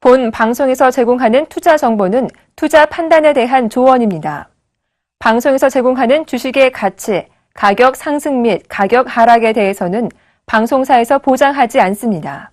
본 방송에서 제공하는 투자 정보는 투자 판단에 대한 조언입니다. 방송에서 제공하는 주식의 가치, 가격 상승 및 가격 하락에 대해서는 방송사에서 보장하지 않습니다.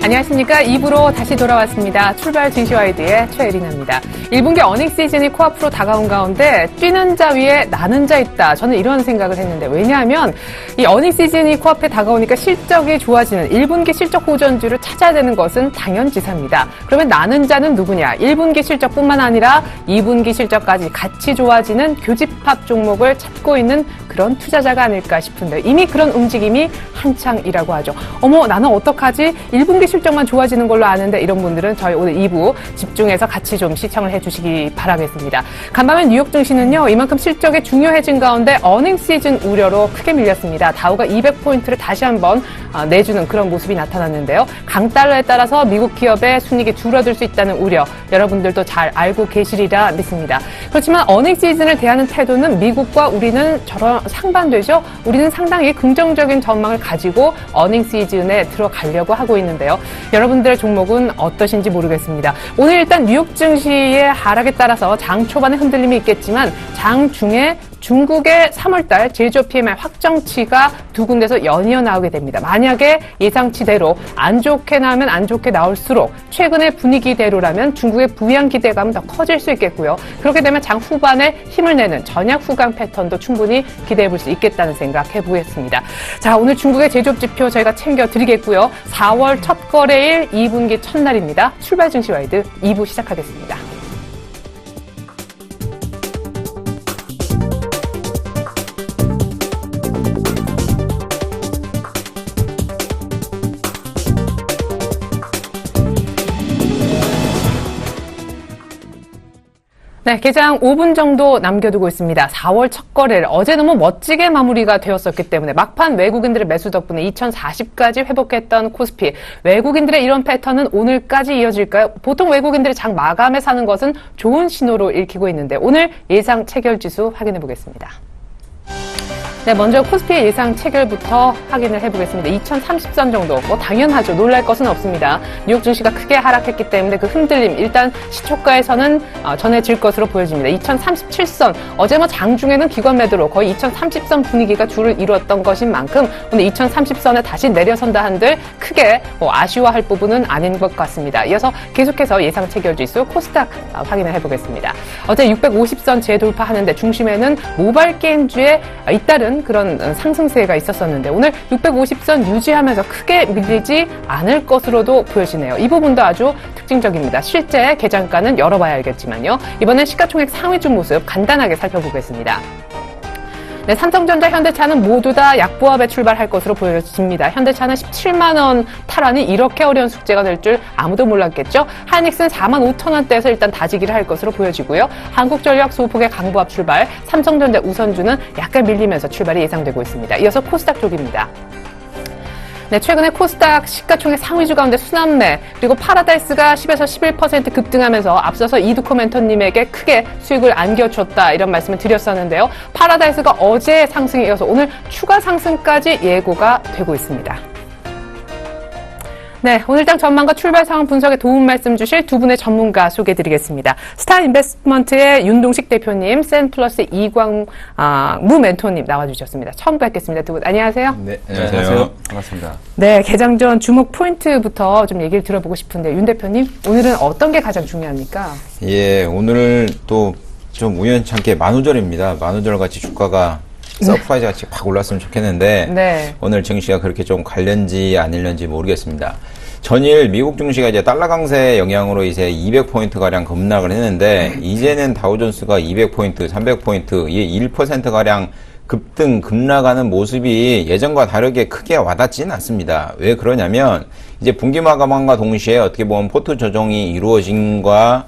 안녕하십니까. 2부로 다시 돌아왔습니다. 출발 증시와이드의 최혜린입니다. 1분기 어닝 시즌이 코앞으로 다가온 가운데 뛰는 자 위에 나는 자 있다. 저는 이런 생각을 했는데, 왜냐하면 이 어닝 시즌이 코앞에 다가오니까 실적이 좋아지는 1분기 실적 호전주를 찾아야 되는 것은 당연지사입니다. 그러면 나는 자는 누구냐? 1분기 실적뿐만 아니라 2분기 실적까지 같이 좋아지는 교집합 종목을 찾고 있는 그런 투자자가 아닐까 싶은데, 이미 그런 움직임이 한창이라고 하죠. 어머, 나는 어떡하지? 1분기 실적만 좋아지는 걸로 아는데, 이런 분들은 저희 오늘 2부 집중해서 같이 좀 시청을 해주시기 바라겠습니다. 간밤에 뉴욕 증시는요, 이만큼 실적이 중요해진 가운데 어닝 시즌 우려로 크게 밀렸습니다. 다우가 200포인트를 다시 한번 내주는 그런 모습이 나타났는데요. 강달러에 따라서 미국 기업의 순이익이 줄어들 수 있다는 우려, 여러분들도 잘 알고 계시리라 믿습니다. 그렇지만 어닝 시즌을 대하는 태도는 미국과 우리는 상반되죠. 우리는 상당히 긍정적인 전망을 가지고 어닝 시즌에 들어가려고 하고 있는데요. 여러분들의 종목은 어떠신지 모르겠습니다. 오늘 일단 뉴욕 증시의 하락에 따라서 장 초반에 흔들림이 있겠지만 장 중에 중국의 3월달 제조 PMI 확정치가 두 군데서 연이어 나오게 됩니다. 만약에 예상치대로 안 좋게 나오면 안 좋게 나올수록 최근의 분위기대로라면 중국의 부양 기대감은 더 커질 수 있겠고요. 그렇게 되면 장 후반에 힘을 내는 전약 후강 패턴도 충분히 기대해 볼 수 있겠다는 생각 해보겠습니다. 자, 오늘 중국의 제조업 지표 저희가 챙겨드리겠고요. 4월 첫 거래일 2분기 첫날입니다. 출발 증시와이드 2부 시작하겠습니다. 네, 개장 5분 정도 남겨두고 있습니다. 4월 첫 거래를 어제 너무 멋지게 마무리가 되었었기 때문에 막판 외국인들의 매수 덕분에 2040까지 회복했던 코스피. 외국인들의 이런 패턴은 오늘까지 이어질까요? 보통 외국인들이 장 마감에 사는 것은 좋은 신호로 읽히고 있는데, 오늘 예상 체결지수 확인해 보겠습니다. 네, 먼저 코스피의 예상 체결부터 확인을 해보겠습니다. 2030선 정도, 당연하죠. 놀랄 것은 없습니다. 뉴욕 증시가 크게 하락했기 때문에 그 흔들림, 일단 시초가에서는 전해질 것으로 보여집니다. 2037선, 어제 장중에는 기관 매도로 거의 2030선 분위기가 줄을 이루었던 것인 만큼 오늘 2030선에 다시 내려선다 한들 크게 아쉬워할 부분은 아닌 것 같습니다. 이어서 계속해서 예상 체결지수 코스닥 확인을 해보겠습니다. 어제 650선 재돌파하는데 중심에는 모바일 게임주의 잇따른 그런 상승세가 있었었는데, 오늘 650선 유지하면서 크게 밀리지 않을 것으로도 보여지네요. 이 부분도 아주 특징적입니다. 실제 개장가는 열어봐야 알겠지만요. 이번엔 시가총액 상위주 모습 간단하게 살펴보겠습니다. 네, 삼성전자, 현대차는 모두 다 약보합에 출발할 것으로 보여집니다. 현대차는 17만 원 탈환이 이렇게 어려운 숙제가 될 줄 아무도 몰랐겠죠. 하이닉스는 4만 5천 원대에서 일단 다지기를 할 것으로 보여지고요. 한국전력 소폭의 강보합 출발, 삼성전자, 우선주는 약간 밀리면서 출발이 예상되고 있습니다. 이어서 코스닥 쪽입니다. 네, 최근에 코스닥 시가총액 상위주 가운데 수남매, 그리고 파라다이스가 10에서 11% 급등하면서 앞서서 이두코 멘토님에게 크게 수익을 안겨줬다, 이런 말씀을 드렸었는데요. 파라다이스가 어제 상승에 이어서 오늘 추가 상승까지 예고가 되고 있습니다. 네, 오늘장 전망과 출발 상황 분석에 도움 말씀 주실 두 분의 전문가 소개해드리겠습니다. 스타인베스트먼트의 윤동식 대표님, 센플러스 이광무 멘토님 나와주셨습니다. 처음 뵙겠습니다. 두 분 안녕하세요. 네, 안녕하세요. 반갑습니다. 네, 개장 전 주목 포인트부터 좀 얘기를 들어보고 싶은데, 윤 대표님, 오늘은 어떤 게 가장 중요합니까? 예, 오늘 또 좀 우연찮게 만우절입니다. 만우절 같이 주가가 서프라이즈 같이 확 올랐으면 좋겠는데, 네. 오늘 증시가 그렇게 좀 갈련지 아닐런지 모르겠습니다. 전일 미국 증시가 이제 달러 강세 영향으로 이제 200포인트 가량 급락을 했는데, 이제는 다우존스가 200포인트, 300포인트, 1% 가량 급등, 급락하는 모습이 예전과 다르게 크게 와닿지는 않습니다. 왜 그러냐면, 이제 분기 마감함과 동시에 어떻게 보면 포트 조정이 이루어진과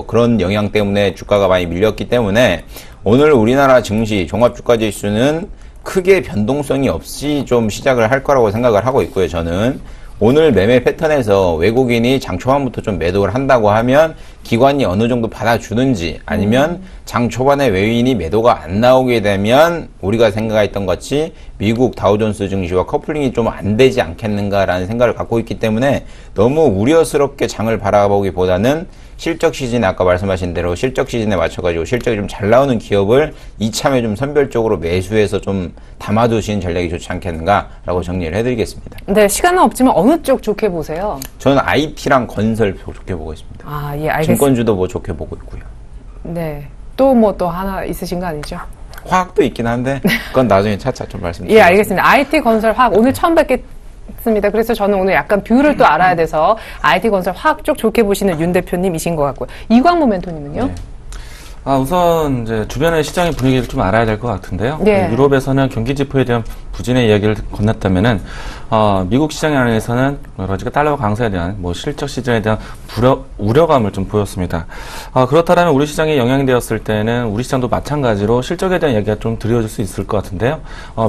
그런 영향 때문에 주가가 많이 밀렸기 때문에, 오늘 우리나라 증시 종합주가지수는 크게 변동성이 없이 좀 시작을 할 거라고 생각을 하고 있고요. 저는 오늘 매매 패턴에서 외국인이 장 초반부터 좀 매도를 한다고 하면 기관이 어느 정도 받아주는지 아니면 장 초반에 외인이 매도가 안 나오게 되면 우리가 생각했던 것 같이 미국 다우존스 증시와 커플링이 좀 안 되지 않겠는가라는 생각을 갖고 있기 때문에 너무 우려스럽게 장을 바라보기보다는 실적 시즌에 아까 말씀하신 대로 실적 시즌에 맞춰가지고 실적이 좀 잘 나오는 기업을 이참에 좀 선별적으로 매수해서 좀 담아두시는 전략이 좋지 않겠는가라고 정리를 해드리겠습니다. 네, 시간은 없지만 어느 쪽 좋게 보세요? 저는 IT랑 건설 좋게 보고 있습니다. 아, 예, 알겠습니다. 증권주도 뭐 좋게 보고 있고요. 네. 또 뭐 또 하나 있으신 거 아니죠? 화학도 있긴 한데 그건 나중에 차차 좀 말씀드리겠습니다. 예, 알겠습니다. IT 건설 화학 오늘 처음 뵙겠습니다. 그래서 저는 오늘 약간 뷰를 또 알아야 돼서 IT 건설 화학 쪽 좋게 보시는 윤 대표님이신 것 같고요. 이광모 멘토님은요? 네. 우선 이제 주변의 시장의 분위기를 좀 알아야 될 것 같은데요. 네. 유럽에서는 경기 지표에 대한 부진의 이야기를 건넸다면은 미국 시장 안에서는 여러 가지가 달러 강세에 대한 뭐 실적 시즌에 대한 우려감을 좀 보였습니다. 그렇다면 우리 시장에 영향이 되었을 때는 우리 시장도 마찬가지로 실적에 대한 이야기가 좀 드려질 수 있을 것 같은데요.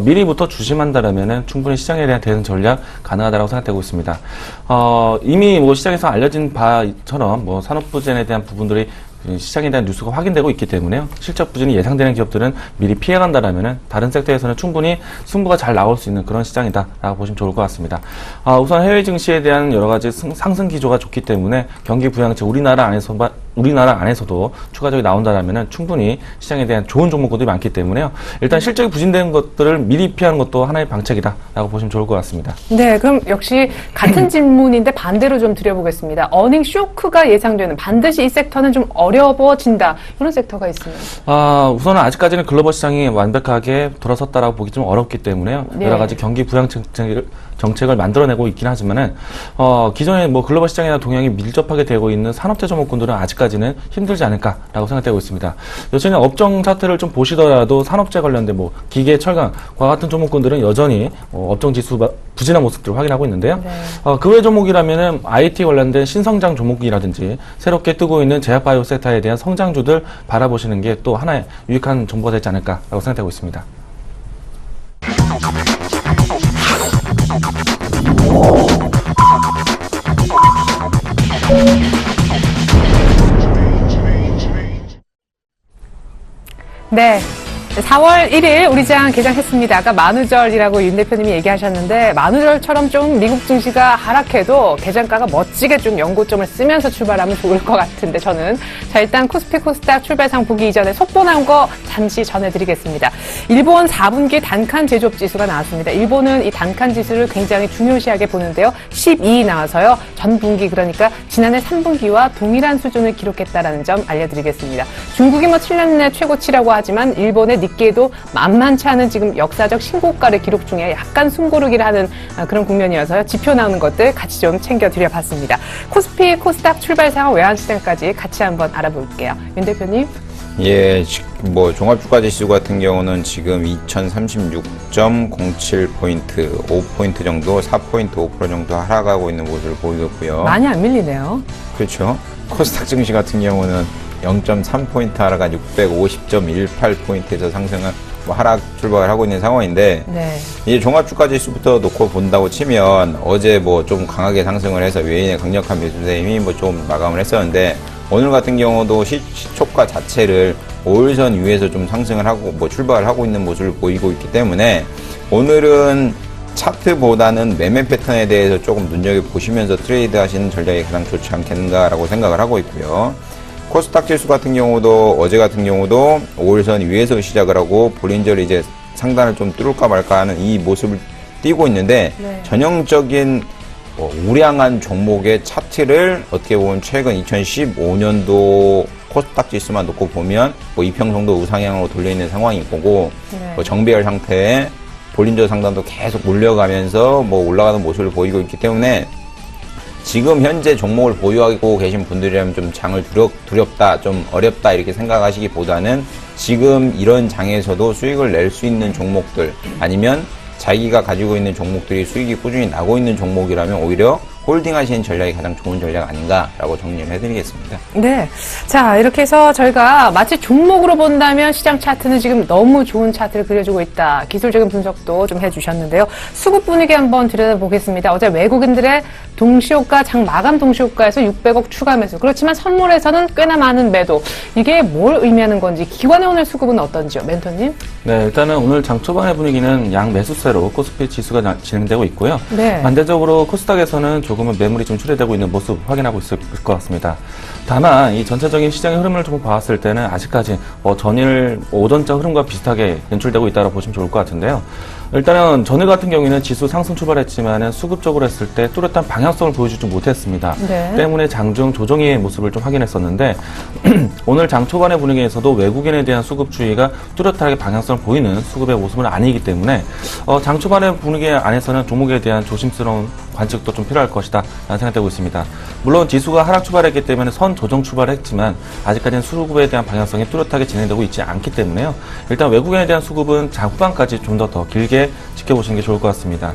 미리부터 주심한다라면은 충분히 시장에 대한 대응 전략 가능하다고 생각되고 있습니다. 이미 뭐 시장에서 알려진 바처럼 뭐 산업 부진에 대한 부분들이 시장에 대한 뉴스가 확인되고 있기 때문에요. 실적 부진이 예상되는 기업들은 미리 피해간다라면은 다른 섹터에서는 충분히 승부가 잘 나올 수 있는 그런 시장이다라고 보시면 좋을 것 같습니다. 우선 해외 증시에 대한 여러 가지 상승 기조가 좋기 때문에 경기 부양책 우리나라 안에서도 추가적이 나온다라면은 충분히 시장에 대한 좋은 종목들이 많기 때문에요. 일단 실적이 부진되는 것들을 미리 피하는 것도 하나의 방책이다라고 보시면 좋을 것 같습니다. 네, 그럼 역시 같은 질문인데 반대로 좀 드려보겠습니다. 어닝 쇼크가 예상되는 반드시 이 섹터는 좀 어려워진다. 이런 섹터가 있으면. 우선은 아직까지는 글로벌 시장이 완벽하게 돌아섰다라고 보기 좀 어렵기 때문에요. 네. 여러 가지 경기 부양 정책을 만들어내고 있긴 하지만은 기존에 뭐 글로벌 시장이나 동향이 밀접하게 되고 있는 산업재 종목군들은 아직까지는 힘들지 않을까라고 생각되고 있습니다. 여전히 업종 차트를 좀 보시더라도 산업재 관련된 뭐 기계, 철강과 같은 종목군들은 여전히 업종 지수 부진한 모습들을 확인하고 있는데요. 네. 그 외 종목이라면은 IT 관련된 신성장 종목이라든지 새롭게 뜨고 있는 제약바이오 섹터에 대한 성장주들 바라보시는 게 또 하나의 유익한 정보가 되지 않을까라고 생각되고 있습니다. 네. 4월 1일 우리 장 개장했습니다. 아까 만우절이라고 윤 대표님이 얘기하셨는데 만우절처럼 좀 미국 증시가 하락해도 개장가가 멋지게 좀 연고점을 쓰면서 출발하면 좋을 것 같은데 저는 자 일단 코스피 코스닥 출발상 보기 이전에 속보 나온 거 잠시 전해드리겠습니다. 일본 4분기 단칸 제조업 지수가 나왔습니다. 일본은 이 단칸 지수를 굉장히 중요시하게 보는데요. 12 나와서요. 전 분기 그러니까 지난해 3분기와 동일한 수준을 기록했다라는 점 알려드리겠습니다. 중국이 뭐 7년 내 최고치라고 하지만 일본의 니케이도 만만치 않은 지금 역사적 신고가를 기록 중에 약간 숨고르기를 하는 그런 국면이어서요. 지표 나오는 것들 같이 좀 챙겨드려봤습니다. 코스피, 코스닥 출발상황 외환시장까지 같이 한번 알아볼게요. 윤 대표님. 예, 뭐 종합주가지수 같은 경우는 지금 2036.07포인트, 5포인트 정도, 4포인트 5% 정도 하락하고 있는 모습을 보이고요. 많이 안 밀리네요. 그렇죠. 코스닥 증시 같은 경우는 0.3포인트 하락한 650.18포인트에서 상승한 하락 출발을 하고 있는 상황인데 네. 이제 종합주가지수부터 놓고 본다고 치면 어제 뭐 좀 강하게 상승을 해서 외인의 강력한 매수세 힘이 뭐 좀 마감을 했었는데 오늘 같은 경우도 시초가 자체를 5일선 위에서 좀 상승을 하고 뭐 출발을 하고 있는 모습을 보이고 있기 때문에 오늘은 차트보다는 매매 패턴에 대해서 조금 눈여겨보시면서 트레이드 하시는 전략이 가장 좋지 않겠는가라고 생각을 하고 있고요. 코스닥 지수 같은 경우도 어제 같은 경우도 5일선 위에서 시작을 하고 볼린저를 이제 상단을 좀 뚫을까 말까 하는 이 모습을 띄고 있는데 네. 전형적인 우량한 종목의 차트를 어떻게 보면 최근 2015년도 코스닥 지수만 놓고 보면 뭐 이평선도 우상향으로 돌려 있는 상황이 보고 네. 뭐 정배열 상태에 볼린저 상단도 계속 올려가면서 뭐 올라가는 모습을 보이고 있기 때문에 지금 현재 종목을 보유하고 계신 분들이라면 좀 장을 두렵다, 좀 어렵다 이렇게 생각하시기보다는 지금 이런 장에서도 수익을 낼 수 있는 종목들 아니면 자기가 가지고 있는 종목들이 수익이 꾸준히 나고 있는 종목이라면 오히려 홀딩하시는 전략이 가장 좋은 전략 아닌가라고 정리를 해드리겠습니다. 네. 자, 이렇게 해서 저희가 마치 종목으로 본다면 시장 차트는 지금 너무 좋은 차트를 그려주고 있다. 기술적인 분석도 좀 해주셨는데요. 수급 분위기 한번 들여다보겠습니다. 어제 외국인들의 동시호가, 장 마감 동시호가에서 600억 추가 매수. 그렇지만 선물에서는 꽤나 많은 매도. 이게 뭘 의미하는 건지, 기관의 오늘 수급은 어떤지요? 멘토님? 네, 일단은 오늘 장 초반의 분위기는 양 매수세로 코스피 지수가 진행되고 있고요. 네. 반대적으로 코스닥에서는 조금은 매물이 좀 출회되고 있는 모습 확인하고 있을 것 같습니다. 다만 이 전체적인 시장의 흐름을 좀 봤을 때는 아직까지 전일 오전자 흐름과 비슷하게 연출되고 있다고 보시면 좋을 것 같은데요. 일단은 전일 같은 경우에는 지수 상승 출발했지만은 수급적으로 했을 때 뚜렷한 방향성을 보여주지 못했습니다. 네. 때문에 장중 조정의 모습을 좀 확인했었는데 오늘 장 초반의 분위기에서도 외국인에 대한 수급주의가 뚜렷하게 방향성을 보이는 수급의 모습은 아니기 때문에 장 초반의 분위기 안에서는 종목에 대한 조심스러운 관측도 좀 필요할 것이다 라는 생각되고 있습니다. 물론 지수가 하락 출발했기 때문에 선 조정 출발했지만 아직까지는 수급에 대한 방향성이 뚜렷하게 진행되고 있지 않기 때문에요. 일단 외국인에 대한 수급은 장 후반까지 좀 더 길게 지켜보시는 게 좋을 것 같습니다.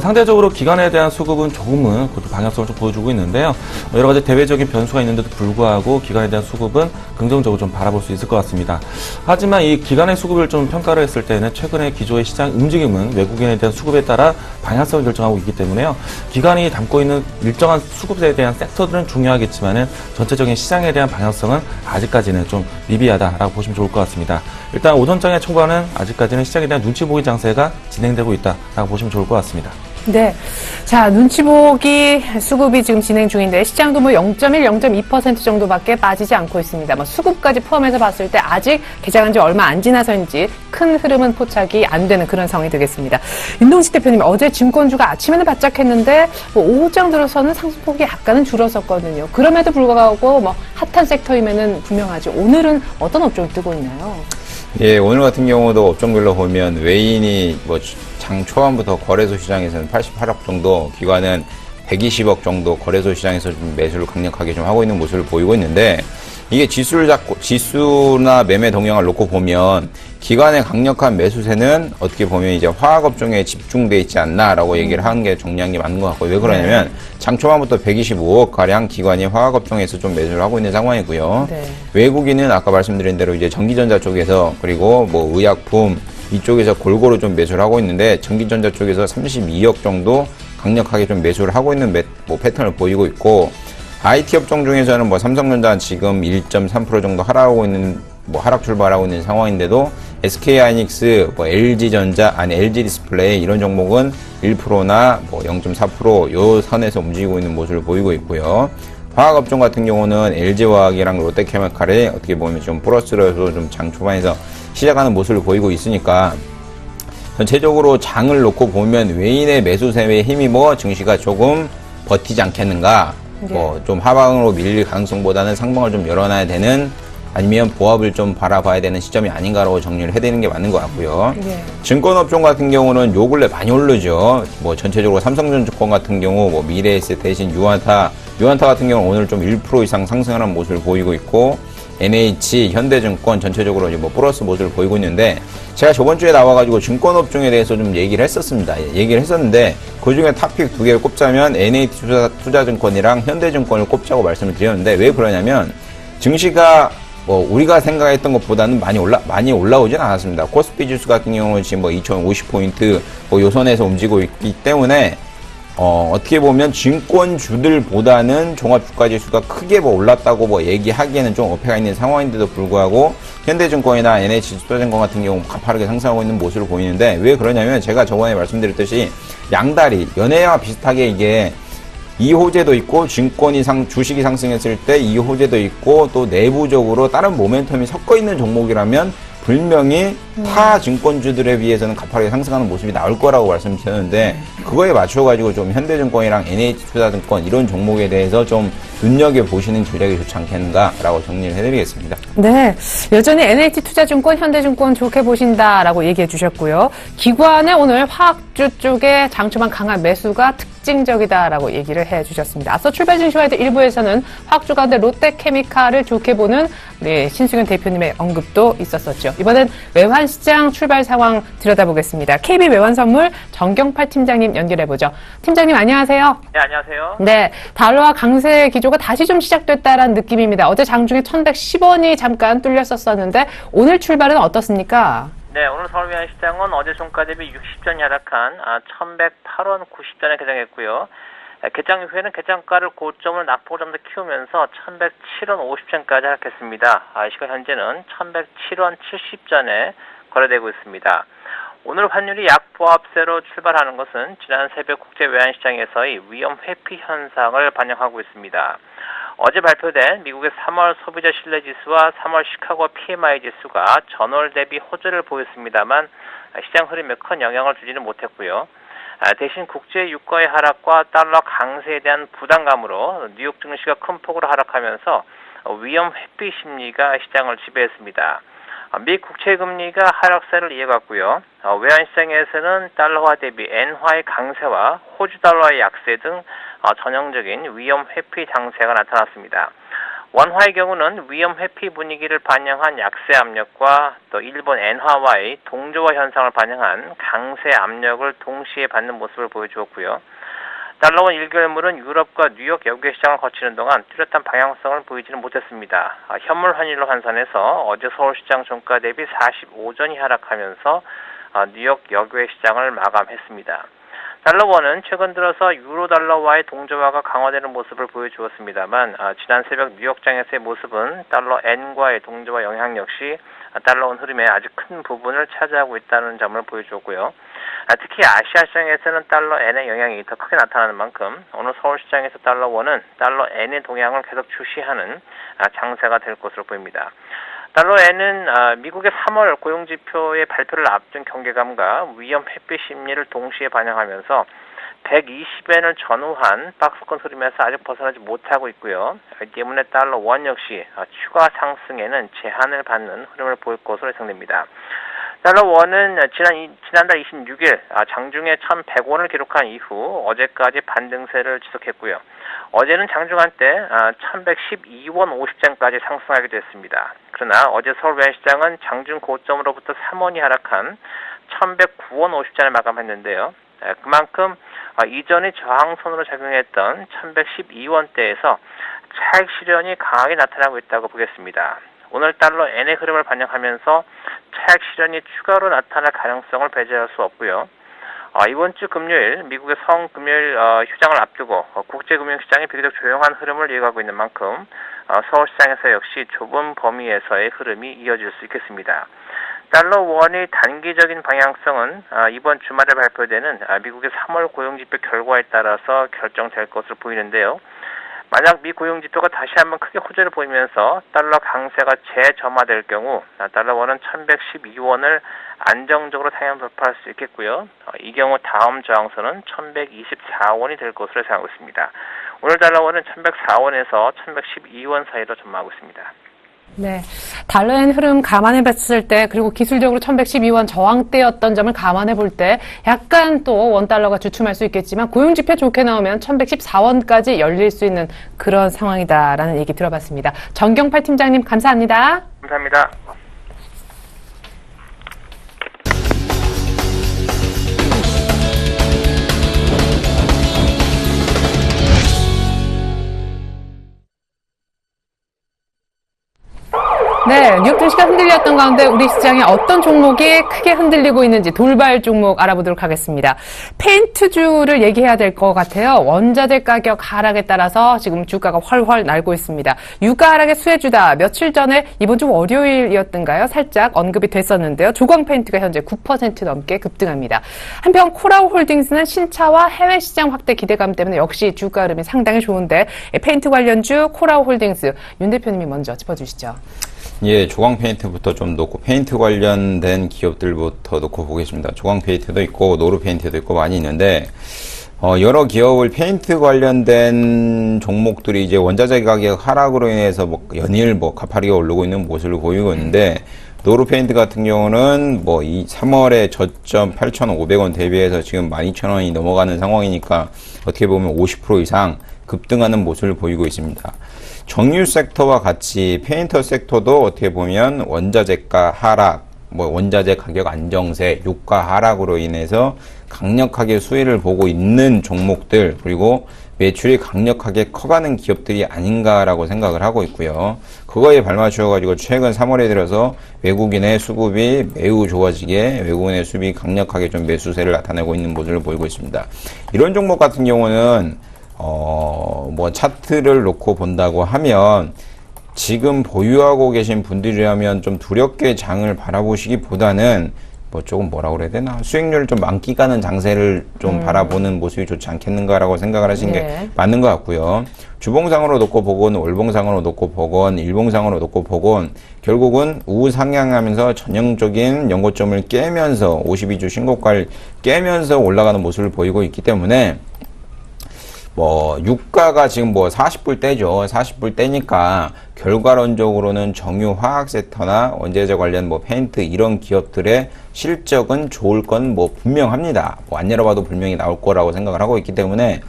상대적으로 기관에 대한 수급은 조금은 그것도 방향성을 좀 보여주고 있는데요. 여러 가지 대외적인 변수가 있는데도 불구하고 기관에 대한 수급은 긍정적으로 좀 바라볼 수 있을 것 같습니다. 하지만 이 기관의 수급을 좀 평가를 했을 때는 최근에 기조의 시장 움직임은 외국인에 대한 수급에 따라 방향성을 결정하고 있기 때문에요. 기관이 담고 있는 일정한 수급에 대한 섹터들은 중요하겠지만은 전체적인 시장에 대한 방향성은 아직까지는 좀 미비하다라고 보시면 좋을 것 같습니다. 일단 오전장의 초반은 아직까지는 시장에 대한 눈치 보기 장세가 진행되고 있다라고 보시면 좋을 것 같습니다. 네. 자, 눈치 보기 수급이 지금 진행 중인데 시장도 뭐 0.1, 0.2% 정도밖에 빠지지 않고 있습니다. 뭐 수급까지 포함해서 봤을 때 아직 개장한 지 얼마 안 지나서인지 큰 흐름은 포착이 안 되는 그런 상황이 되겠습니다. 윤동식 대표님, 어제 증권주가 아침에는 바짝 했는데 뭐 오후장 들어서는 상승폭이 약간은 줄었었거든요. 그럼에도 불구하고 뭐 핫한 섹터임에는 분명하지. 오늘은 어떤 업종이 뜨고 있나요? 예, 오늘 같은 경우도 업종별로 보면 외인이 장 초반부터 거래소 시장에서는 88억 정도, 기관은 120억 정도 거래소 시장에서 좀 매수를 강력하게 좀 하고 있는 모습을 보이고 있는데, 이게 지수나 매매 동향을 놓고 보면 기관의 강력한 매수세는 어떻게 보면 이제 화학업종에 집중돼 있지 않나라고 얘기를 하는 게 정리한 게 맞는 것 같고요. 왜 그러냐면 장 초반부터 125억 가량 기관이 화학업종에서 좀 매수를 하고 있는 상황이고요. 네. 외국인은 아까 말씀드린 대로 이제 전기전자 쪽에서, 그리고 뭐 의약품 이쪽에서 골고루 좀 매수를 하고 있는데, 전기전자 쪽에서 32억 정도 강력하게 좀 매수를 하고 있는 패턴을 보이고 있고, IT 업종 중에서는 뭐 삼성전자 지금 1.3% 정도 하락 출발하고 있는 상황인데도 SK하이닉스, LG전자, LG디스플레이 이런 종목은 1%나 0.4% 요 선에서 움직이고 있는 모습을 보이고 있고요. 화학업종 같은 경우는 LG화학이랑 롯데케미칼이 어떻게 보면 좀 플러스로 해서 좀 장 초반에서 시작하는 모습을 보이고 있으니까, 전체적으로 장을 놓고 보면 외인의 매수세의 힘이 증시가 조금 버티지 않겠는가, 좀 하방으로 밀릴 가능성보다는 상방을 좀 열어놔야 되는, 아니면 보합을 좀 바라봐야 되는 시점이 아닌가라고 정리를 해드리는 게 맞는 것 같고요. 네. 증권업종 같은 경우는 요 근래 많이 오르죠. 전체적으로 삼성전자증권 같은 경우, 미래에셋 대신 유한타 같은 경우는 오늘 좀 1% 이상 상승하는 모습을 보이고 있고, NH, 현대증권 전체적으로 이제 플러스 모습을 보이고 있는데, 제가 저번 주에 나와가지고 증권업종에 대해서 좀 얘기를 했었습니다. 얘기를 했었는데, 그 중에 탑픽 두 개를 꼽자면 NH투자증권이랑 현대증권을 꼽자고 말씀을 드렸는데, 왜 그러냐면, 증시가 우리가 생각했던 것보다는 많이 올라오진 않았습니다. 코스피 지수 같은 경우는 지금 2050포인트 요 선에서 움직이고 있기 때문에, 어떻게 보면 증권주들보다는 종합주가지수가 크게 올랐다고 얘기하기에는 좀 어폐가 있는 상황인데도 불구하고, 현대증권이나 NH투자증권 같은 경우 가파르게 상승하고 있는 모습을 보이는데, 왜 그러냐면 제가 저번에 말씀드렸듯이 양다리, 연애와 비슷하게 이게 이호재도 있고, 주식이 상승했을 때 이호재도 있고, 또 내부적으로 다른 모멘텀이 섞어 있는 종목이라면 분명히 타 증권주들에 비해서는 가파르게 상승하는 모습이 나올 거라고 말씀드렸는데, 그거에 맞춰가지고 좀 현대증권이랑 NH투자증권 이런 종목에 대해서 좀 눈여겨보시는 전략이 좋지 않겠는가라고 정리를 해드리겠습니다. 네, 여전히 NH투자증권, 현대증권 좋게 보신다라고 얘기해 주셨고요. 기관의 오늘 화학주 쪽에 장초반 강한 매수가 특징적이다라고 얘기를 해 주셨습니다. 앞서 출발 증시와이드 1부에서는 화학주 가운데 롯데케미칼을 좋게 보는 우리 신승현 대표님의 언급도 있었었죠. 이번엔 외환시장 출발 상황 들여다보겠습니다. KB 외환선물 정경팔 팀장님 연결해보죠. 팀장님 안녕하세요. 네, 안녕하세요. 네, 달러와 강세 기조가 다시 좀 시작됐다라는 느낌입니다. 어제 장중에 1110원이 잠깐 뚫렸었는데 오늘 출발은 어떻습니까? 네, 오늘 서울 외환시장은 어제 종가 대비 60전 하락한 1108원 90전에 개장했고요. 개장 이후에는 개장가를 고점을 낙폭을 좀 더 키우면서 1107원 50전까지 하락했습니다. 이 시간 현재는 1107원 70전에 거래되고 있습니다. 오늘 환율이 약보합세로 출발하는 것은 지난 새벽 국제 외환시장에서의 위험 회피 현상을 반영하고 있습니다. 어제 발표된 미국의 3월 소비자 신뢰지수와 3월 시카고 PMI 지수가 전월 대비 호조를 보였습니다만 시장 흐름에 큰 영향을 주지는 못했고요. 대신 국제 유가의 하락과 달러 강세에 대한 부담감으로 뉴욕 증시가 큰 폭으로 하락하면서 위험 회피 심리가 시장을 지배했습니다. 미 국채 금리가 하락세를 이어갔고요. 외환시장에서는 달러화 대비 엔화의 강세와 호주 달러의 약세 등 전형적인 위험 회피 장세가 나타났습니다. 원화의 경우는 위험 회피 분위기를 반영한 약세 압력과 또 일본 엔화와의 동조화 현상을 반영한 강세 압력을 동시에 받는 모습을 보여주었고요. 달러원 1개월물은 유럽과 뉴욕 여객 시장을 거치는 동안 뚜렷한 방향성을 보이지는 못했습니다. 현물 환율로 환산해서 어제 서울시장 종가 대비 45전이 하락하면서 뉴욕 여객 시장을 마감했습니다. 달러원은 최근 들어서 유로 달러와의 동조화가 강화되는 모습을 보여주었습니다만 지난 새벽 뉴욕장에서의 모습은 달러 엔과의 동조화 영향 역시 달러원 흐름에 아주 큰 부분을 차지하고 있다는 점을 보여주었고요. 특히 아시아 시장에서는 달러 엔의 영향이 더 크게 나타나는 만큼 오늘 서울시장에서 달러원은 달러 엔의 동향을 계속 주시하는 장세가 될 것으로 보입니다. 달러 엔은 미국의 3월 고용지표의 발표를 앞둔 경계감과 위험 회피 심리를 동시에 반영하면서 120엔을 전후한 박스권 흐름에서 아직 벗어나지 못하고 있고요. 이 때문에 달러 원 역시 추가 상승에는 제한을 받는 흐름을 보일 것으로 예상됩니다. 달러 원은 지난달 26일 장중에 1,100원을 기록한 이후 어제까지 반등세를 지속했고요. 어제는 장중 한때 1,112원 50전까지 상승하기도 했습니다. 그러나 어제 서울 외환시장은 장중 고점으로부터 3원이 하락한 1,109원 50전에 마감했는데요. 그만큼 이전의 저항선으로 작용했던 1,112원대에서 차익 실현이 강하게 나타나고 있다고 보겠습니다. 오늘 달러 엔의 흐름을 반영하면서 차익 실현이 추가로 나타날 가능성을 배제할 수 없고요. 이번 주 금요일 미국의 성금요일 휴장을 앞두고 국제금융시장이 비교적 조용한 흐름을 이어가고 있는 만큼 서울시장에서 역시 좁은 범위에서의 흐름이 이어질 수 있겠습니다. 달러 원의 단기적인 방향성은 이번 주말에 발표되는 미국의 3월 고용지표 결과에 따라서 결정될 것으로 보이는데요. 만약 미 고용지표가 다시 한번 크게 호재를 보이면서 달러 강세가 재점화될 경우 달러 원은 1,112원을 안정적으로 상향 돌파할 수 있겠고요. 이 경우 다음 저항선은 1,124원이 될 것으로 예상하고 있습니다. 오늘 달러 원은 1,104원에서 1,112원 사이로 전망하고 있습니다. 네, 달러엔 흐름 감안해 봤을 때 그리고 기술적으로 1112원 저항대였던 점을 감안해 볼 때 약간 또 원달러가 주춤할 수 있겠지만 고용지표 좋게 나오면 1114원까지 열릴 수 있는 그런 상황이다라는 얘기 들어봤습니다. 정경팔 팀장님 감사합니다. 감사합니다. 네, 뉴욕 증시가 흔들렸던 가운데 우리 시장에 어떤 종목이 크게 흔들리고 있는지 돌발 종목 알아보도록 하겠습니다. 페인트주를 얘기해야 될 것 같아요. 원자재 가격 하락에 따라서 지금 주가가 훨훨 날고 있습니다. 유가 하락의 수혜주다. 며칠 전에 이번 주 월요일이었던가요? 살짝 언급이 됐었는데요. 조광 페인트가 현재 9% 넘게 급등합니다. 한편 코라우 홀딩스는 신차와 해외 시장 확대 기대감 때문에 역시 주가 흐름이 상당히 좋은데 페인트 관련주 코라우 홀딩스 윤 대표님이 먼저 짚어주시죠. 예, 조광 페인트부터 좀 놓고 페인트 관련된 기업들부터 놓고 보겠습니다. 조광 페인트도 있고 노루 페인트도 있고 많이 있는데 여러 기업을 페인트 관련된 종목들이 이제 원자재 가격 하락으로 인해서 뭐 연일 뭐 가파르게 오르고 있는 모습을 보이고 있는데, 노르페인트 같은 경우는 뭐 이 3월에 저점 8,500원 대비해서 지금 12,000원이 넘어가는 상황이니까 어떻게 보면 50% 이상 급등하는 모습을 보이고 있습니다. 정유 섹터와 같이 페인터 섹터도 어떻게 보면 원자재가 하락, 뭐 원자재 가격 안정세, 유가 하락으로 인해서 강력하게 수혜를 보고 있는 종목들, 그리고 매출이 강력하게 커가는 기업들이 아닌가라고 생각을 하고 있고요. 그거에 발맞추어 가지고 최근 3월에 들어서 외국인의 수급이 매우 좋아지게, 외국인의 수급이 강력하게 좀 매수세를 나타내고 있는 모습을 보이고 있습니다. 이런 종목 같은 경우는 뭐 차트를 놓고 본다고 하면 지금 보유하고 계신 분들이라면 좀 두렵게 장을 바라보시기보다는 뭐 조금 뭐라고 그래야 되나, 수익률을 좀 만끽하는 장세를 좀 바라보는 모습이 좋지 않겠는가라고 생각을 하시는 게 맞는 것 같고요. 주봉상으로 놓고 보건, 월봉상으로 놓고 보건, 일봉상으로 놓고 보건, 결국은 우상향하면서 전형적인 연고점을 깨면서 52주 신고가를 깨면서 올라가는 모습을 보이고 있기 때문에, 뭐 유가가 지금 뭐 40불대죠. 40불대니까 결과론적으로는 정유 화학 섹터나 원자재 관련 뭐 페인트 이런 기업들의 실적은 좋을 건 뭐 분명합니다. 뭐 안 열어봐도 분명히 나올 거라고 생각을 하고 있기 때문에